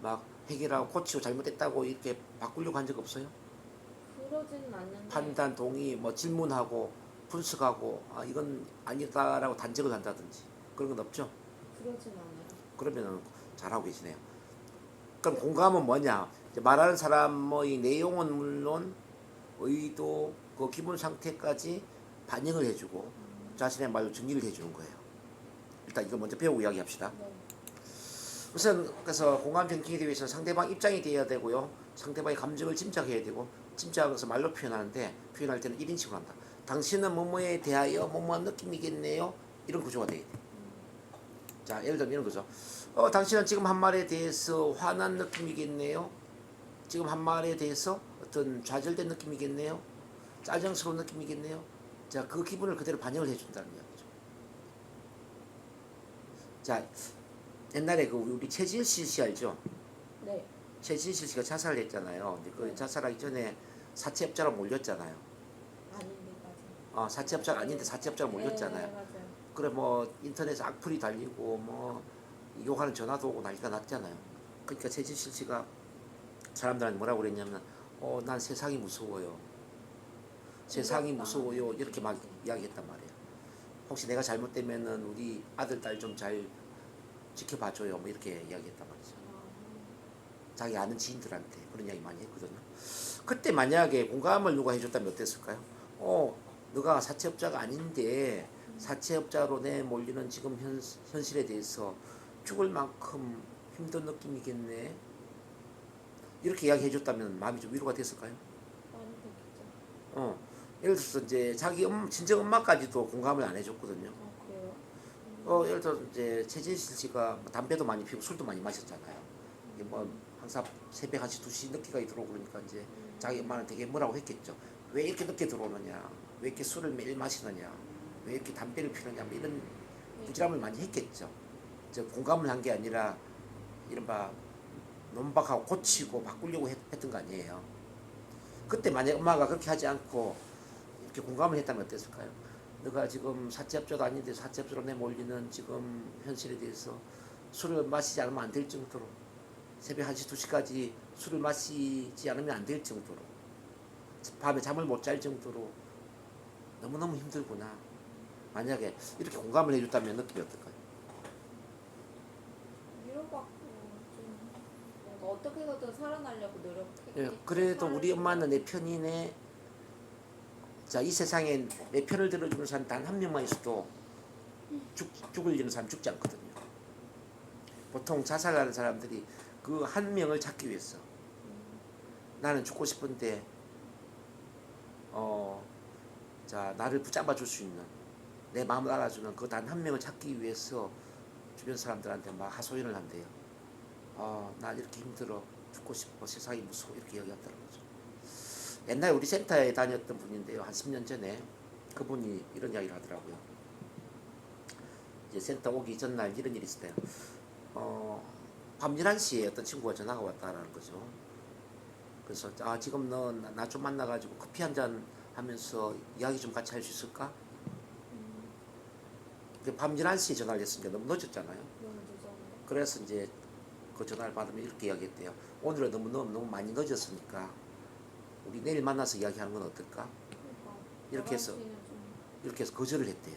막 해결하고 고치고 잘못했다고 이렇게 바꾸려고 한 적 없어요? 그러지는 않는데. 판단, 동의, 뭐 질문하고 분석하고 이건 아니다라고 단정을 한다든지 그런 건 없죠? 그러진 않아요. 그러면 잘하고 계시네요. 그럼 공감은 뭐냐? 말하는 사람의 내용은 물론 의도, 그 기본 상태까지 반영을 해주고 자신의 말로 정리를 해주는 거예요. 일단 이거 먼저 배우고 이야기합시다. 네. 우선 그래서 공감 정책이 되기 위해서는 상대방 입장이 되어야 되고요. 상대방의 감정을 짐작해야 되고 짐작해서 말로 표현할 때는 1인칭으로 한다. 당신은 뭐뭐에 대하여 뭐뭐한 느낌이겠네요. 이런 구조가 돼야 돼. 자, 예를 들면 이런 거죠. 당신은 지금 한 말에 대해서 화난 느낌이겠네요. 지금 한 말에 대해서 어떤 좌절된 느낌이겠네요. 짜증스러운 느낌이겠네요. 자, 그 기분을 그대로 반영을 해준다는 이야기죠. 자, 옛날에 그 우리 최진실 씨 알죠? 네. 최진실 씨가 자살을 했잖아요. 근데 그 자살하기 전에 사채업자로 몰렸잖아요. 아닙니다. 사채업자가 아닌데 사채업자로 몰렸잖아요. 네, 맞아요. 그래 뭐 인터넷에 악플이 달리고 뭐 욕하는 전화도 오고 난리가 났잖아요. 그러니까 최진실 씨가 사람들한테 뭐라고 그랬냐면 난 세상이 무서워요. 세상이 무서워요. 이렇게 막 이야기했단 말이에요. 혹시 내가 잘못되면은 우리 아들 딸 좀 잘 지켜봐줘요. 뭐 이렇게 이야기했단 말이죠. 자기 아는 지인들한테 그런 이야기 많이 했거든요. 그때 만약에 공감을 누가 해줬다면 어땠을까요? 너가 사채업자가 아닌데 사채업자로 내몰리는 지금 현실에 대해서 죽을 만큼 힘든 느낌이겠네. 이렇게 이야기해줬다면 마음이 좀 위로가 됐을까요? 많이 됐겠죠. 예를 들어서 이제 자기 친정 엄마까지도 공감을 안 해줬거든요. 그래요? 예를 들어 이제 최진실 씨가 담배도 많이 피우고 술도 많이 마셨잖아요. 이게 뭐 항상 새벽 1시 2시 늦게까지 들어오고 그러니까 이제 자기 엄마는 되게 뭐라고 했겠죠. 왜 이렇게 늦게 들어오느냐, 왜 이렇게 술을 매일 마시느냐, 왜 이렇게 담배를 피우느냐, 뭐 이런 부지람을 많이 했겠죠. 공감을 한 게 아니라 이른바 논박하고 고치고 바꾸려고 했던 거 아니에요. 그때 만약 엄마가 그렇게 하지 않고 이렇게 공감을 했다면 어땠을까요? 너가 지금 사채업자도 아닌데 사채업자로 내몰리는 지금 현실에 대해서 술을 마시지 않으면 안 될 정도로 새벽 1시 2시까지 술을 마시지 않으면 안 될 정도로 밤에 잠을 못 잘 정도로 너무너무 힘들구나. 만약에 이렇게 공감을 해줬다면 느낌이 어떨까요? 위로받고 좀 뭔가 어떻게 해서든 살아나려고 노력했겠죠. 예, 그래도 우리 엄마는 내 편이네. 자, 이 세상에 내 편을 들어주는 사람 단 한 명만 있어도 죽을 일은 사람 죽지 않거든요. 보통 자살하는 사람들이 그 한 명을 찾기 위해서 나는 죽고 싶은데 자, 나를 붙잡아 줄 수 있는 내 마음을 알아주는 그 단 한 명을 찾기 위해서 주변 사람들한테 막 하소연을 한대요. 나 이렇게 힘들어, 죽고 싶어, 세상이 무서워, 이렇게 이야기한다는 거죠. 옛날에 우리 센터에 다녔던 분인데요. 한 10년 전에 그분이 이런 이야기를 하더라고요. 이제 센터 오기 전날 이런 일이 있었대요. 밤 11시에 어떤 친구가 전화가 왔다라는 거죠. 그래서 지금 너 나 좀 만나가지고 커피 한잔 하면서 이야기 좀 같이 할 수 있을까? 밤 11시에 전화를 했으니까 너무 늦었잖아요. 너무 늦었네. 그래서 이제 그 전화를 받으면 이렇게 이야기했대요. 오늘은 너무 많이 늦었으니까 우리 내일 만나서 이야기하는 건 어떨까? 그러니까 이렇게 해서 11시는 이렇게 해서 거절을 했대요.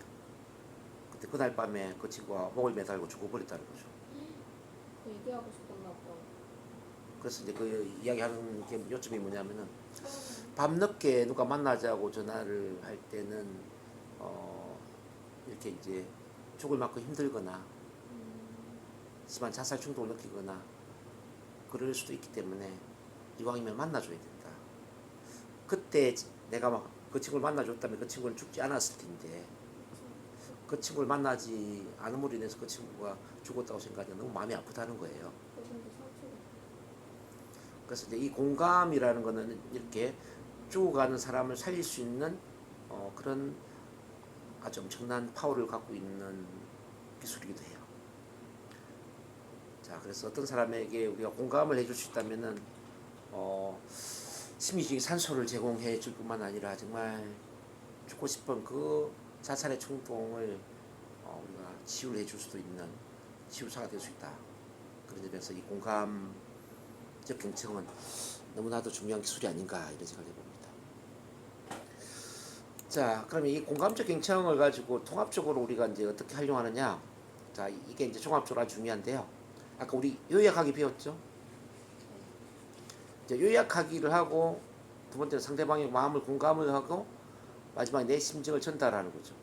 그때 그날 밤에 그 친구가 목을 매달고 죽어버렸다는 거죠. 얘기하고 싶었나 보다. 그래서 이제 그 이야기하는 게 요점이 뭐냐면은 밤늦게 누가 만나자고 전화를 할 때는 이렇게 이제 죽을 만큼 힘들거나 심한 자살 충동을 느끼거나 그럴 수도 있기 때문에 이왕이면 만나줘야 된다. 그때 내가 막 그 친구를 만나줬다면 그 친구는 죽지 않았을 텐데 그 친구를 만나지 않음으로 인해서 그 친구가 죽었다고 생각하니까 너무 마음이 아프다는 거예요. 그분도 상처가. 그래서 이제 이 공감이라는 거는 이렇게 죽어가는 사람을 살릴 수 있는 그런 아주 엄청난 파워를 갖고 있는 기술이기도 해요. 자, 그래서 어떤 사람에게 우리가 공감을 해줄 수 있다면은 심리적인 산소를 제공해 줄 뿐만 아니라 정말 죽고 싶은 그 자살의 충동을 우리가 치유를 해줄 수도 있는 치유사가 될 수 있다. 그런 점에서 이 공감적 경청은 너무나도 중요한 기술이 아닌가 이런 생각을 해봅니다. 자, 그러면 이 공감적 경청을 가지고 통합적으로 우리가 이제 어떻게 활용하느냐? 자, 이게 이제 종합적으로 아주 중요한데요. 아까 우리 요약하기 배웠죠? 이제 요약하기를 하고 두 번째는 상대방의 마음을 공감을 하고 마지막에 내 심정을 전달하는 거죠.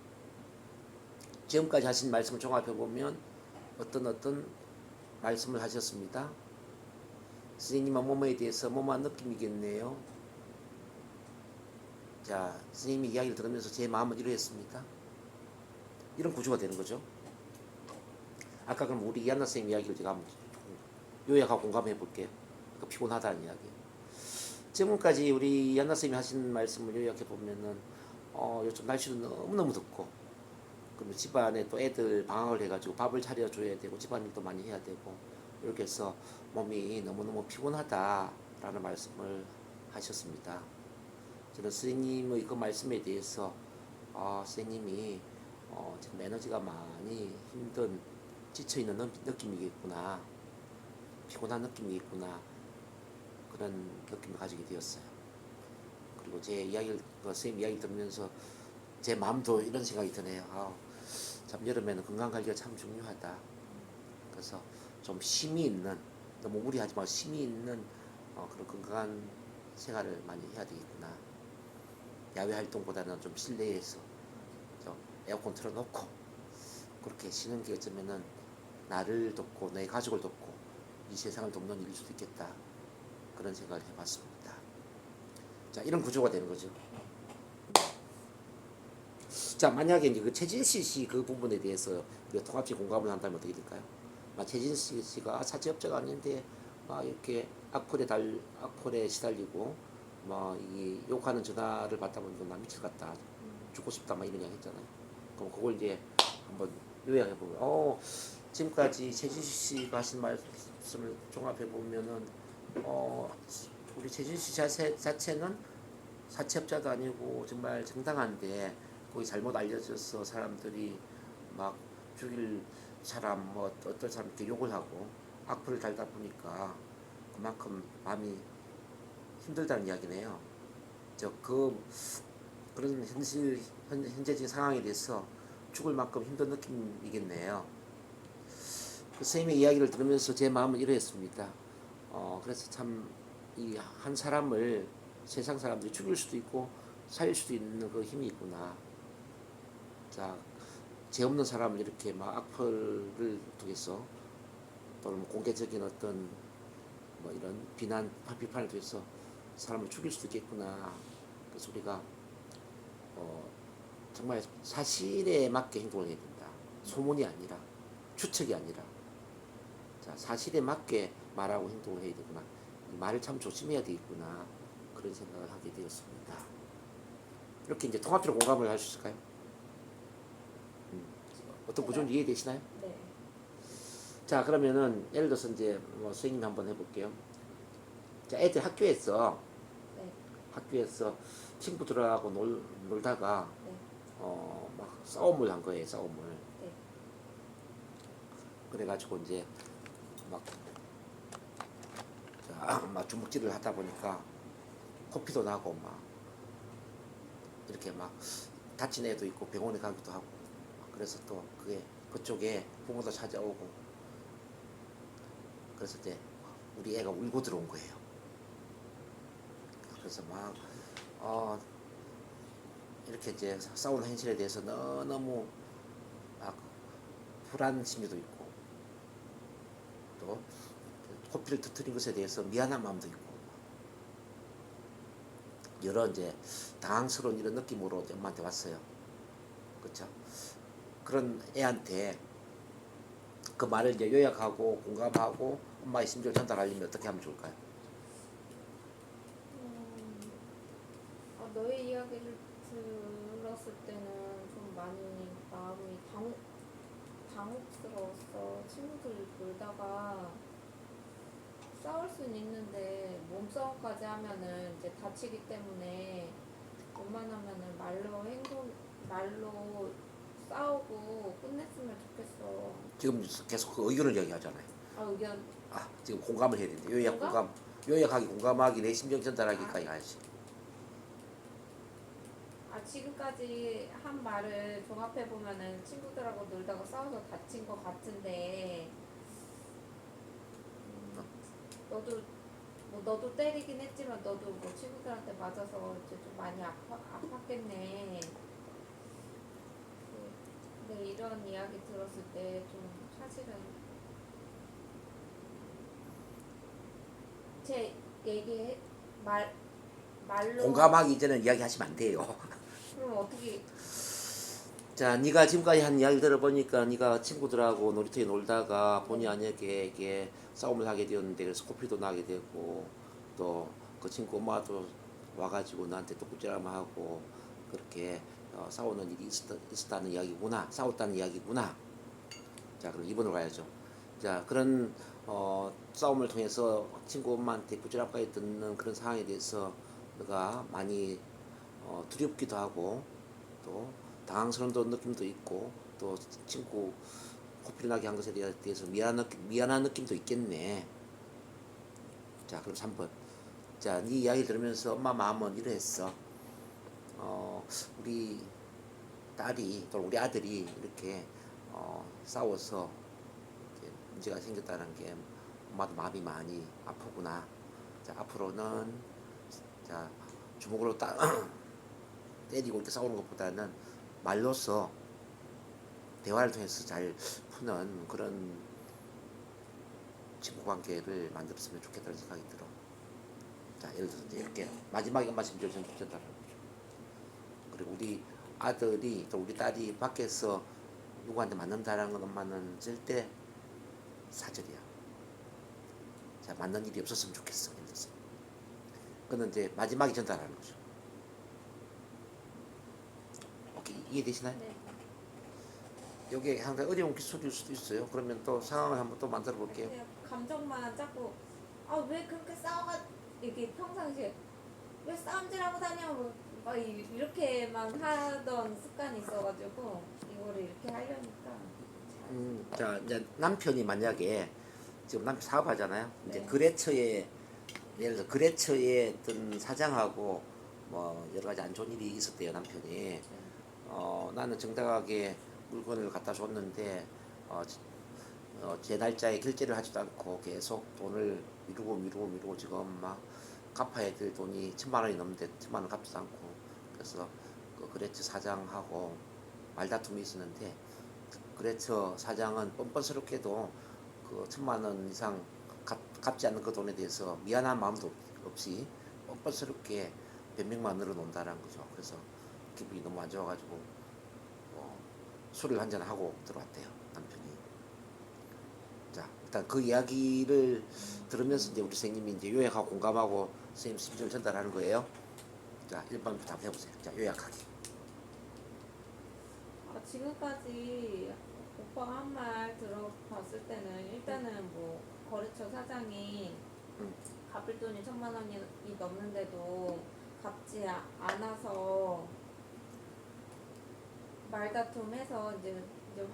지금까지 하신 말씀을 종합해 보면 어떤 말씀을 하셨습니다. 선생님은 뭐뭐에 대해서 뭐뭐한 느낌이겠네요. 자, 선생님이 이야기를 들으면서 제 마음은 이러했습니다. 이런 구조가 되는 거죠. 아까 그럼 우리 이한나 선생님 이야기를 제가 한번 요약하고 공감해 볼게요. 그 피곤하다는 이야기. 지금까지 우리 이한나 선생님이 하신 말씀을 요약해 보면은 요즘 날씨도 너무너무 덥고, 그러면 집안에 또 애들 방학을 해가지고 밥을 차려줘야 되고 집안일도 많이 해야 되고, 이렇게 해서 몸이 너무너무 피곤하다라는 말씀을 하셨습니다. 저는 선생님의 그 말씀에 대해서 선생님이 지금 에너지가 많이 힘든, 지쳐있는 느낌이겠구나, 피곤한 느낌이겠구나, 그런 느낌을 가지게 되었어요. 그리고 제 이야기를, 선생님 이야기 들으면서 제 마음도 이런 생각이 드네요. 참 여름에는 건강관리가 참 중요하다. 그래서 좀 힘이 있는, 너무 무리하지 말고 힘이 있는 그런 건강한 생활을 많이 해야 되겠구나. 야외 활동보다는 좀 실내에서 좀 에어컨 틀어놓고 그렇게 쉬는 게 어쩌면은 나를 돕고 내 가족을 돕고 이 세상을 돕는 일일 수도 있겠다. 그런 생각을 해봤습니다. 자, 이런 구조가 되는 거죠. 자, 만약에 이제 그 최진실 씨 그 부분에 대해서 우리가 통합식 공감을 한다면 어떻게 될까요? 최진실 씨가 사채업자가 아닌데 이렇게 악플에 시달리고 이 욕하는 전화를 받다 보니까 나 미칠 것 같다, 죽고 싶다 이런 이야기 했잖아요. 그럼 그걸 이제 한번 요약해 보면 지금까지 최진실 씨가 하신 말씀을 종합해 보면은 우리 최진실 씨 자체는 사채업자도 아니고 정말 정당한데 거기 잘못 알려져서 사람들이 막 죽일 사람 어떤 사람 이렇게 욕을 하고 악플을 달다 보니까 그만큼 마음이 힘들다는 이야기네요. 그런 현재적인 상황에 대해서 죽을 만큼 힘든 느낌이겠네요. 선생님의 이야기를 들으면서 제 마음은 이러했습니다. 그래서 참 이 한 사람을 세상 사람들이 죽일 수도 있고 살릴 수도 있는 그 힘이 있구나. 자, 죄 없는 사람을 이렇게 악플을 통해서 또는 공개적인 어떤 이런 비판을 통해서 사람을 죽일 수도 있겠구나. 그래서 우리가 정말 사실에 맞게 행동을 해야 된다. 소문이 아니라, 추측이 아니라, 자, 사실에 맞게 말하고 행동을 해야 되구나. 이 말을 참 조심해야 되겠구나. 그런 생각을 하게 되었습니다. 이렇게 이제 통합적으로 공감을 할 수 있을까요? 어떤 구조는 이해되시나요? 네. 자, 그러면은 예를 들어서 이제 선생님이 한번 해볼게요. 자, 애들 네. 학교에서 친구들하고 놀다가 네. 막 싸움을 한 거예요. 싸움을. 네. 그래가지고 이제 막 주먹질을 하다 보니까 코피도 나고 이렇게 다친 애도 있고 병원에 가기도 하고, 그래서 또 그쪽에 부모도 찾아오고, 그래서 이제 우리 애가 울고 들어온 거예요. 그래서 이렇게 이제 싸우는 현실에 대해서 너무 불안 심리도 있고, 또 코피를 터뜨린 것에 대해서 미안한 마음도 있고, 여러 이제 당황스러운 이런 느낌으로 엄마한테 왔어요. 그렇죠? 그런 애한테 그 말을 이제 요약하고 공감하고 엄마의 심정을 전달하려면 어떻게 하면 좋을까요? 너의 이야기를 들었을 때는 좀 많이 마음이 당혹스러웠어. 친구들 놀다가 싸울 수는 있는데 몸싸움까지 하면은 이제 다치기 때문에 웬만하면은 말로 싸우고 끝냈으면 좋겠어. 지금 계속 그 의견을 얘기하잖아요. 의견. 지금 공감을 해야 되는데 공감? 요약하기, 공감하기, 내 심정 전달하기까지 가야지. 지금까지 한 말을 종합해 보면은 친구들하고 놀다가 싸워서 다친 것 같은데, 너도 때리긴 했지만 너도 친구들한테 맞아서 이제 좀 많이 아팠겠네. 근데 이런 이야기 들었을 때 좀 사실은 제 얘기 말로 공감하기 이전에 이야기하시면 안 돼요. 그럼 어떻게 자, 네가 지금까지 한 이야기를 들어보니까 네가 친구들하고 놀이터에 놀다가 본의 아니게 이게 싸움을 하게 되었는데 그래서 코피도 나게 되고 또 그 친구 엄마도 와가지고 나한테 또 꾸지람하고 그렇게 싸우는 일이 있었다는 이야기구나. 싸웠다는 이야기구나. 자, 그럼 2번으로 가야죠. 자, 그런 싸움을 통해서 친구 엄마한테 꾸지람까지 듣는 그런 상황에 대해서 너가 많이 두렵기도 하고 또 당황스러운 느낌도 있고 또 친구 코피를 나게 한 것에 대해서 미안한 느낌도 있겠네. 자, 그럼 3번. 자, 네 이야기 들으면서 엄마 마음은 이러했어. 우리 딸이 또 우리 아들이 이렇게 싸워서 이제 문제가 생겼다는 게 엄마도 마음이 많이 아프구나. 자, 앞으로는 자 주먹으로 때리고 이렇게 싸우는 것보다는 말로써 대화를 통해서 잘 푸는 그런 친구 관계를 만들었으면 좋겠다는 생각이 들어. 자, 예를 들어서 이제 이렇게 마지막에 말씀드린 전달하는 거죠. 그리고 우리 아들이 또 우리 딸이 밖에서 누구한테 맞는다라는 건 엄마는 절대 사절이야. 자, 맞는 일이 없었으면 좋겠어. 예를 들어서. 그는 이제 마지막에 전달하는 거죠. 오케이, 이해되시나요? 네. 이게 항상 어려운 기술일 수도 있어요. 그러면 또 상황을 한번 또 만들어 볼게요. 그냥 감정만 자꾸 왜 그렇게 싸워가 이게 평상시에 왜 싸움질하고 다녀 막 이렇게만 하던 습관이 있어가지고 이거를 이렇게 하려니까 자, 이제 남편이 만약에 지금 남편 사업하잖아요. 이제 네. 거래처에 예를 들어 거래처에 어떤 사장하고 뭐 여러 가지 안 좋은 일이 있었대요 남편이. 나는 정당하게 물건을 갖다 줬는데 제 날짜에 결제를 하지도 않고 계속 돈을 미루고 지금 막 갚아야 될 돈이 1,000만 원이 넘는데 1,000만 원 갚지도 않고 그래서 그 거래처 사장하고 말다툼이 있었는데 거래처 사장은 뻔뻔스럽게도 그 1,000만 원 이상 갚지 않는 그 돈에 대해서 미안한 마음도 없이 뻔뻔스럽게 변명만 늘어놓는다라는 거죠. 그래서 기분이 너무 안 좋아가지고 술을 한잔 하고 들어왔대요 남편이. 자, 일단 그 이야기를 들으면서 이제 우리 선생님이 이제 요약하고 공감하고 선생님 심정을 전달하는 거예요. 자, 1번부터 한번 해보세요. 자, 요약하기. 지금까지 오빠가 한 말 들어봤을 때는 일단은 뭐 거래처 사장이 갚을 돈이 1,000만 원이 넘는데도 갚지 않아서 말다툼해서 이제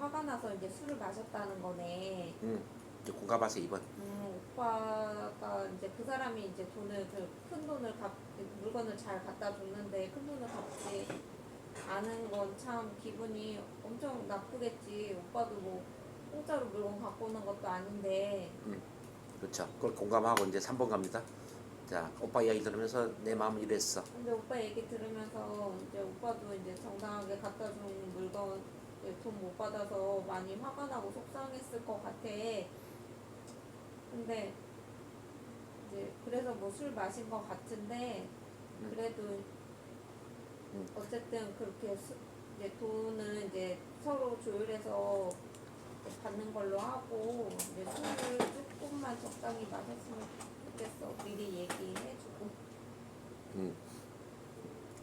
화가 나서 이제 술을 마셨다는 거네. 이제 공감하세요 2번. 오빠가 이제 그 사람이 이제 큰 돈을 물건을 잘 갖다 줬는데 큰 돈을 갚지 않은 건 참 기분이 엄청 나쁘겠지. 오빠도 뭐 공짜로 물건 갖고 오는 것도 아닌데. 그렇죠. 그걸 공감하고 이제 3번 갑니다. 자, 오빠 이야기 들으면서 내 마음은 이랬어. 근데 오빠 얘기 들으면서 이제 오빠도 이제 정당하게 갖다 준 물건 돈 못 받아서 많이 화가 나고 속상했을 것 같아. 근데 이제 그래서 뭐 술 마신 것 같은데 그래도 어쨌든 그렇게 이제 돈은 이제 서로 조율해서 받는 걸로 하고 이제 술을 조금만 적당히 마셨으면 좋겠어. 미리 얘기해주고.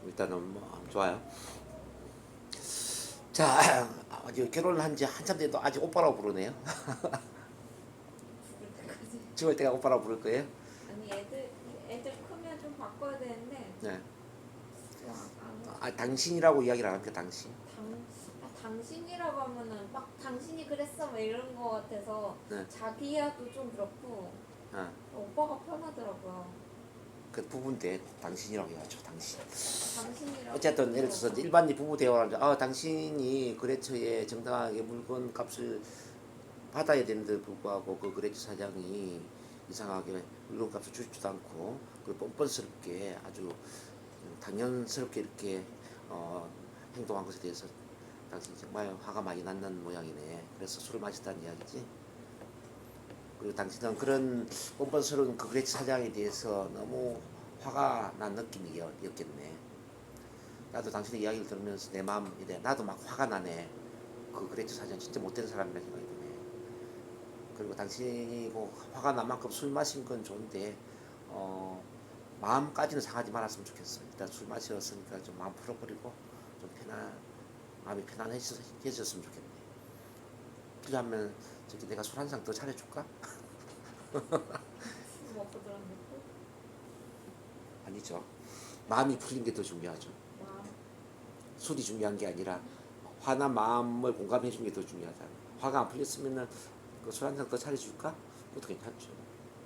일단은 뭐 좋아요. 자, 아직 결혼한 지 한참 돼도 아직 오빠라고 부르네요. 죽을 때까지. 죽을 때가 오빠라고 부를 거예요? 아니 애들 크면 좀 바꿔야 되는데. 네. 안 당신이라고 이야기를 안 합니까? 당신. 당신이라고 하면은 막 당신이 그랬어 막 이런 거 같아서 네. 자기야도 좀 그렇고 오빠가 편하더라고요. 그 부부인데 당신이라고 해야죠. 당신. 당신이라고. 어쨌든 예를 들어서 일반인 부부 대화를 당신이 거래처에 정당하게 물건 값을 받아야 되는데 불구하고 그 거래처 사장이 이상하게 물건 값을 주지도 않고 그 뻔뻔스럽게 아주 당연스럽게 이렇게 행동한 것에 대해서 당신이 정말 화가 많이 났는 모양이네. 그래서 술을 마셨다는 이야기지. 그리고 당신은 그런 뻔뻔스러운 그 그레이트 사장에 대해서 너무 화가 난 느낌이었겠네. 나도 당신의 이야기를 들으면서 내 마음 이래 나도 막 화가 나네. 그 그레이트 사장 진짜 못된 사람이라 생각이 드네. 그리고 당신이 뭐 화가 난 만큼 술 마신 건 좋은데 마음까지는 상하지 말았으면 좋겠어. 일단 술 마셨으니까 좀 마음 풀어버리고 좀 마음이 편안해졌으면 좋겠네. 그러면 저기 내가 술 한 잔 더 차려줄까? 술 먹고 들었는데 아니죠. 마음이 풀린 게 더 중요하죠. 마음 술이 중요한 게 아니라 화난 마음을 공감해 주는 게 더 중요하잖아. 화가 안 풀렸으면은 그 술 한 잔 더 차려줄까? 그것도 괜찮죠.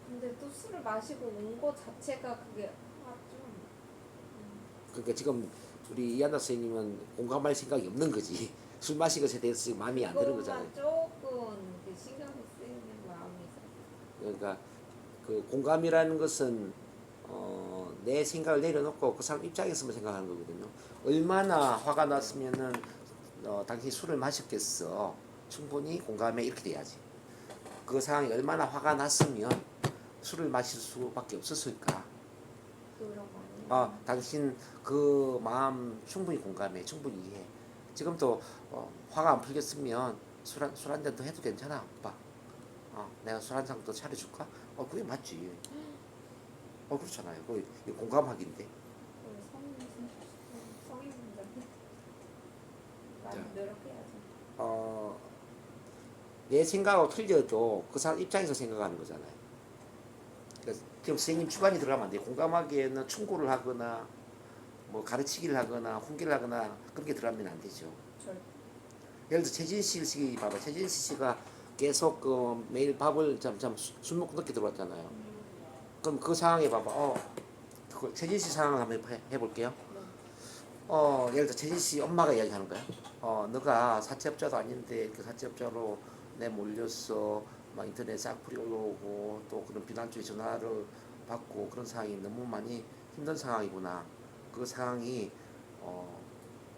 근데 또 술을 마시고 온 거 자체가 그게 좀 그러니까 지금 우리 이한나 선생님은 공감할 생각이 없는 거지. 술 마신 것에 대해서 마음에 안 드는 거잖아요. 그것만 조금 그 신경이 쓰이는 마음이 있어요. 그러니까 그 공감이라는 것은 내 생각을 내려놓고 그 사람 입장에서만 생각하는 거거든요. 얼마나 화가 났으면은 당신이 술을 마셨겠어. 충분히 공감해 이렇게 돼야지. 그 상황이 얼마나 화가 났으면 술을 마실 수밖에 없었을까. 그런 거 아니에요? 당신 그 마음 충분히 공감해, 충분히 이해해. 지금도 화가 안 풀렸으면 술 한 잔 더 해도 괜찮아, 오빠. 내가 술 한 잔 더 차려줄까? 그게 맞지. 그렇잖아요. 그 공감하기인데. 성인분들한테 많이 자. 노력해야죠. 내 생각하고 틀려도 그 사람 입장에서 생각하는 거잖아요. 그러니까 지금 선생님 주관이 들어가면 안 돼요. 공감하기에는 충고를 하거나 뭐 가르치기를 하거나 훈계를 하거나 그런 게 들어가면 안 되죠. 예를 들어 최진실 씨 봐봐. 최진실 씨가 계속 그 매일 밥을 술 먹고 늦게 들어왔잖아요. 그럼 그 상황에 봐봐. 그 최진실 상황 한번 해볼게요. 예를 들어 최진실 씨 엄마가 이야기하는 거야. 너가 사채업자도 아닌데 그 사채업자로 내 몰렸어. 막 인터넷에 악플이 올라오고 또 그런 비난주의 전화를 받고 그런 상황이 너무 많이 힘든 상황이구나. 그 상황이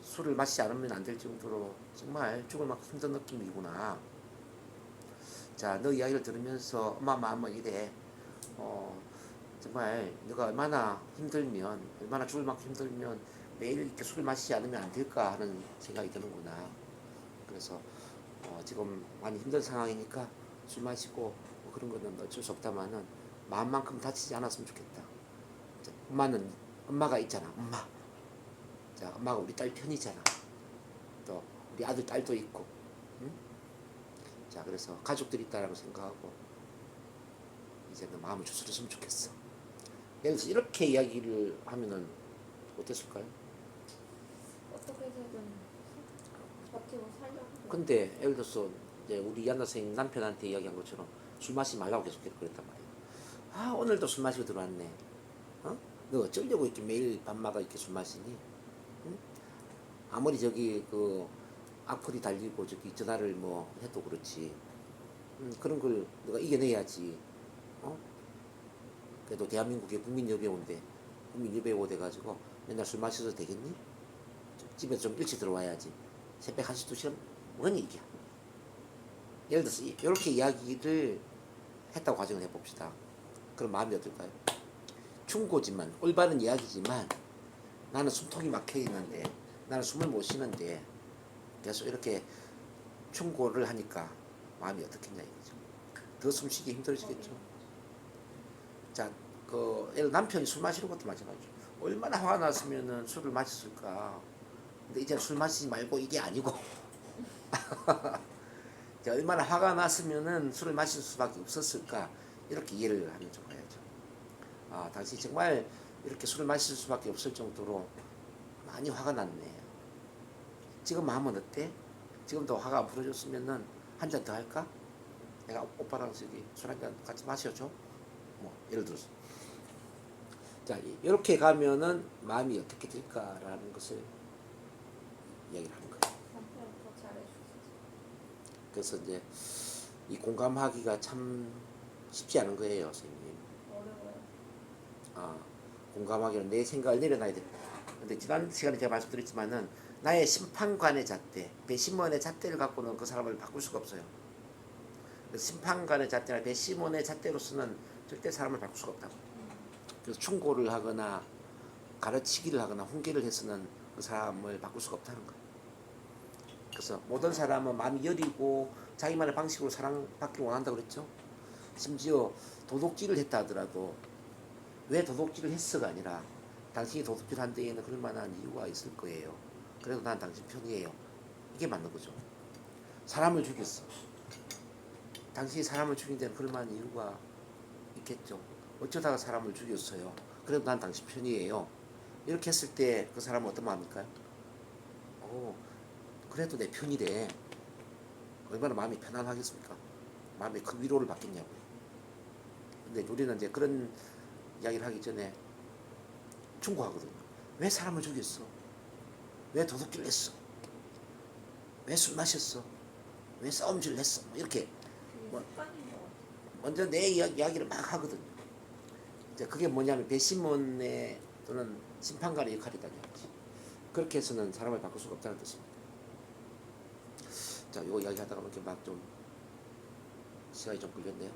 술을 마시지 않으면 안 될 정도로 정말 죽을 만큼 힘든 느낌이구나. 자, 너 이야기를 들으면서 엄마 마음은 이래. 정말 너가 얼마나 힘들면 얼마나 죽을 만큼 힘들면 매일 이렇게 술을 마시지 않으면 안 될까 하는 생각이 드는구나. 그래서 지금 많이 힘든 상황이니까 술 마시고 뭐 그런 거는 어쩔 수 없다마는 마음만큼 다치지 않았으면 좋겠다. 자, 엄마가 있잖아. 엄마. 자, 엄마가 우리 딸 편이잖아. 또 우리 아들 딸도 있고. 응? 자, 그래서 가족들이 있다라고 생각하고 이제는 마음을 추스렸으면 좋겠어. 예를 들어서 이렇게 이야기를 하면은 어땠을까요? 어떻게든 버티고 살려고. 근데 예를 들어서 이제 우리 이한나 선생님 남편한테 이야기한 것처럼 술 마시지 말라고 계속 그랬단 말이에요. 오늘도 술 마시고 들어왔네. 너 어쩌려고 이렇게 매일 밤마다 이렇게 술 마시니? 응? 아무리 저기 그 악플이 달리고 저기 전화를 뭐 해도 그렇지. 그런 걸 너가 이겨내야지. 그래도 대한민국의 국민여배우인데 국민여배우 돼가지고 맨날 술 마셔도 되겠니? 집에서 좀 일찍 들어와야지. 새벽 1시 2시는 뭔 얘기야. 예를 들어서 이렇게 이야기를 했다고 가정을 해봅시다. 그럼 마음이 어떨까요? 충고지만 올바른 이야기지만 나는 숨통이 막혀 있는데 나는 숨을 못 쉬는데 계속 이렇게 충고를 하니까 마음이 어떻겠냐 이거죠. 더 숨쉬기 힘들어지겠죠. 자, 예를 남편이 술 마시는 것도 마찬가지죠. 얼마나 화가 났으면은 술을 마셨을까. 근데 이제 술 마시지 말고 이게 아니고 얼마나 화가 났으면은 술을 마실 수밖에 없었을까 이렇게 이해를 하면 좋아야죠. 당신 정말 이렇게 술을 마실 수밖에 없을 정도로 많이 화가 났네. 지금 마음은 어때? 지금도 화가 안 풀어졌으면은 한 잔 더 할까? 내가 오빠랑 저기 술 한 잔 같이 마셔줘. 뭐 예를 들어서. 자, 이렇게 가면은 마음이 어떻게 될까라는 것을 이야기를 하는 거예요. 남편은 더 잘해주시지. 그래서 이제 이 공감하기가 참 쉽지 않은 거예요, 선생님. 어려워요. 공감하기는 내 생각을 내려놔야 돼. 근데 지난 시간에 제가 말씀드렸지만은 나의 심판관의 잣대, 배심원의 잣대를 갖고는 그 사람을 바꿀 수가 없어요. 심판관의 잣대나 배심원의 잣대로서는 절대 사람을 바꿀 수가 없다고. 그래서 충고를 하거나 가르치기를 하거나 훈계를 해서는 그 사람을 바꿀 수가 없다는 거예요. 그래서 모든 사람은 마음이 여리고 자기만의 방식으로 사랑받기를 원한다고 그랬죠. 심지어 도둑질을 했다 하더라도 왜 도둑질을 했어가 아니라 당신이 도둑질한 데에는 그럴 만한 이유가 있을 거예요. 그래도 난 당신 편이에요. 이게 맞는 거죠. 사람을 죽였어. 당신이 사람을 죽인 데는 그럴 만한 이유가 있겠죠. 어쩌다가 사람을 죽였어요. 그래도 난 당신 편이에요. 이렇게 했을 때 그 사람은 어떤 마음일까요? 그래도 내 편이래. 얼마나 마음이 편안하겠습니까? 마음에 큰 위로를 받겠냐고요. 근데 우리는 이제 그런 이야기를 하기 전에 충고하거든요. 왜 사람을 죽였어? 왜 도둑질을 했어? 왜 술 마셨어? 왜 싸움질을 했어? 이렇게 그게 습관인 것 같아요. 먼저 내 이야기를 막 하거든요. 이제 그게 뭐냐면 배심원의 또는 심판관의 역할이다. 그렇게 해서는 사람을 바꿀 수가 없다는 뜻입니다. 자, 이거 이야기하다가 이렇게 막 좀 시간이 좀 걸렸네요.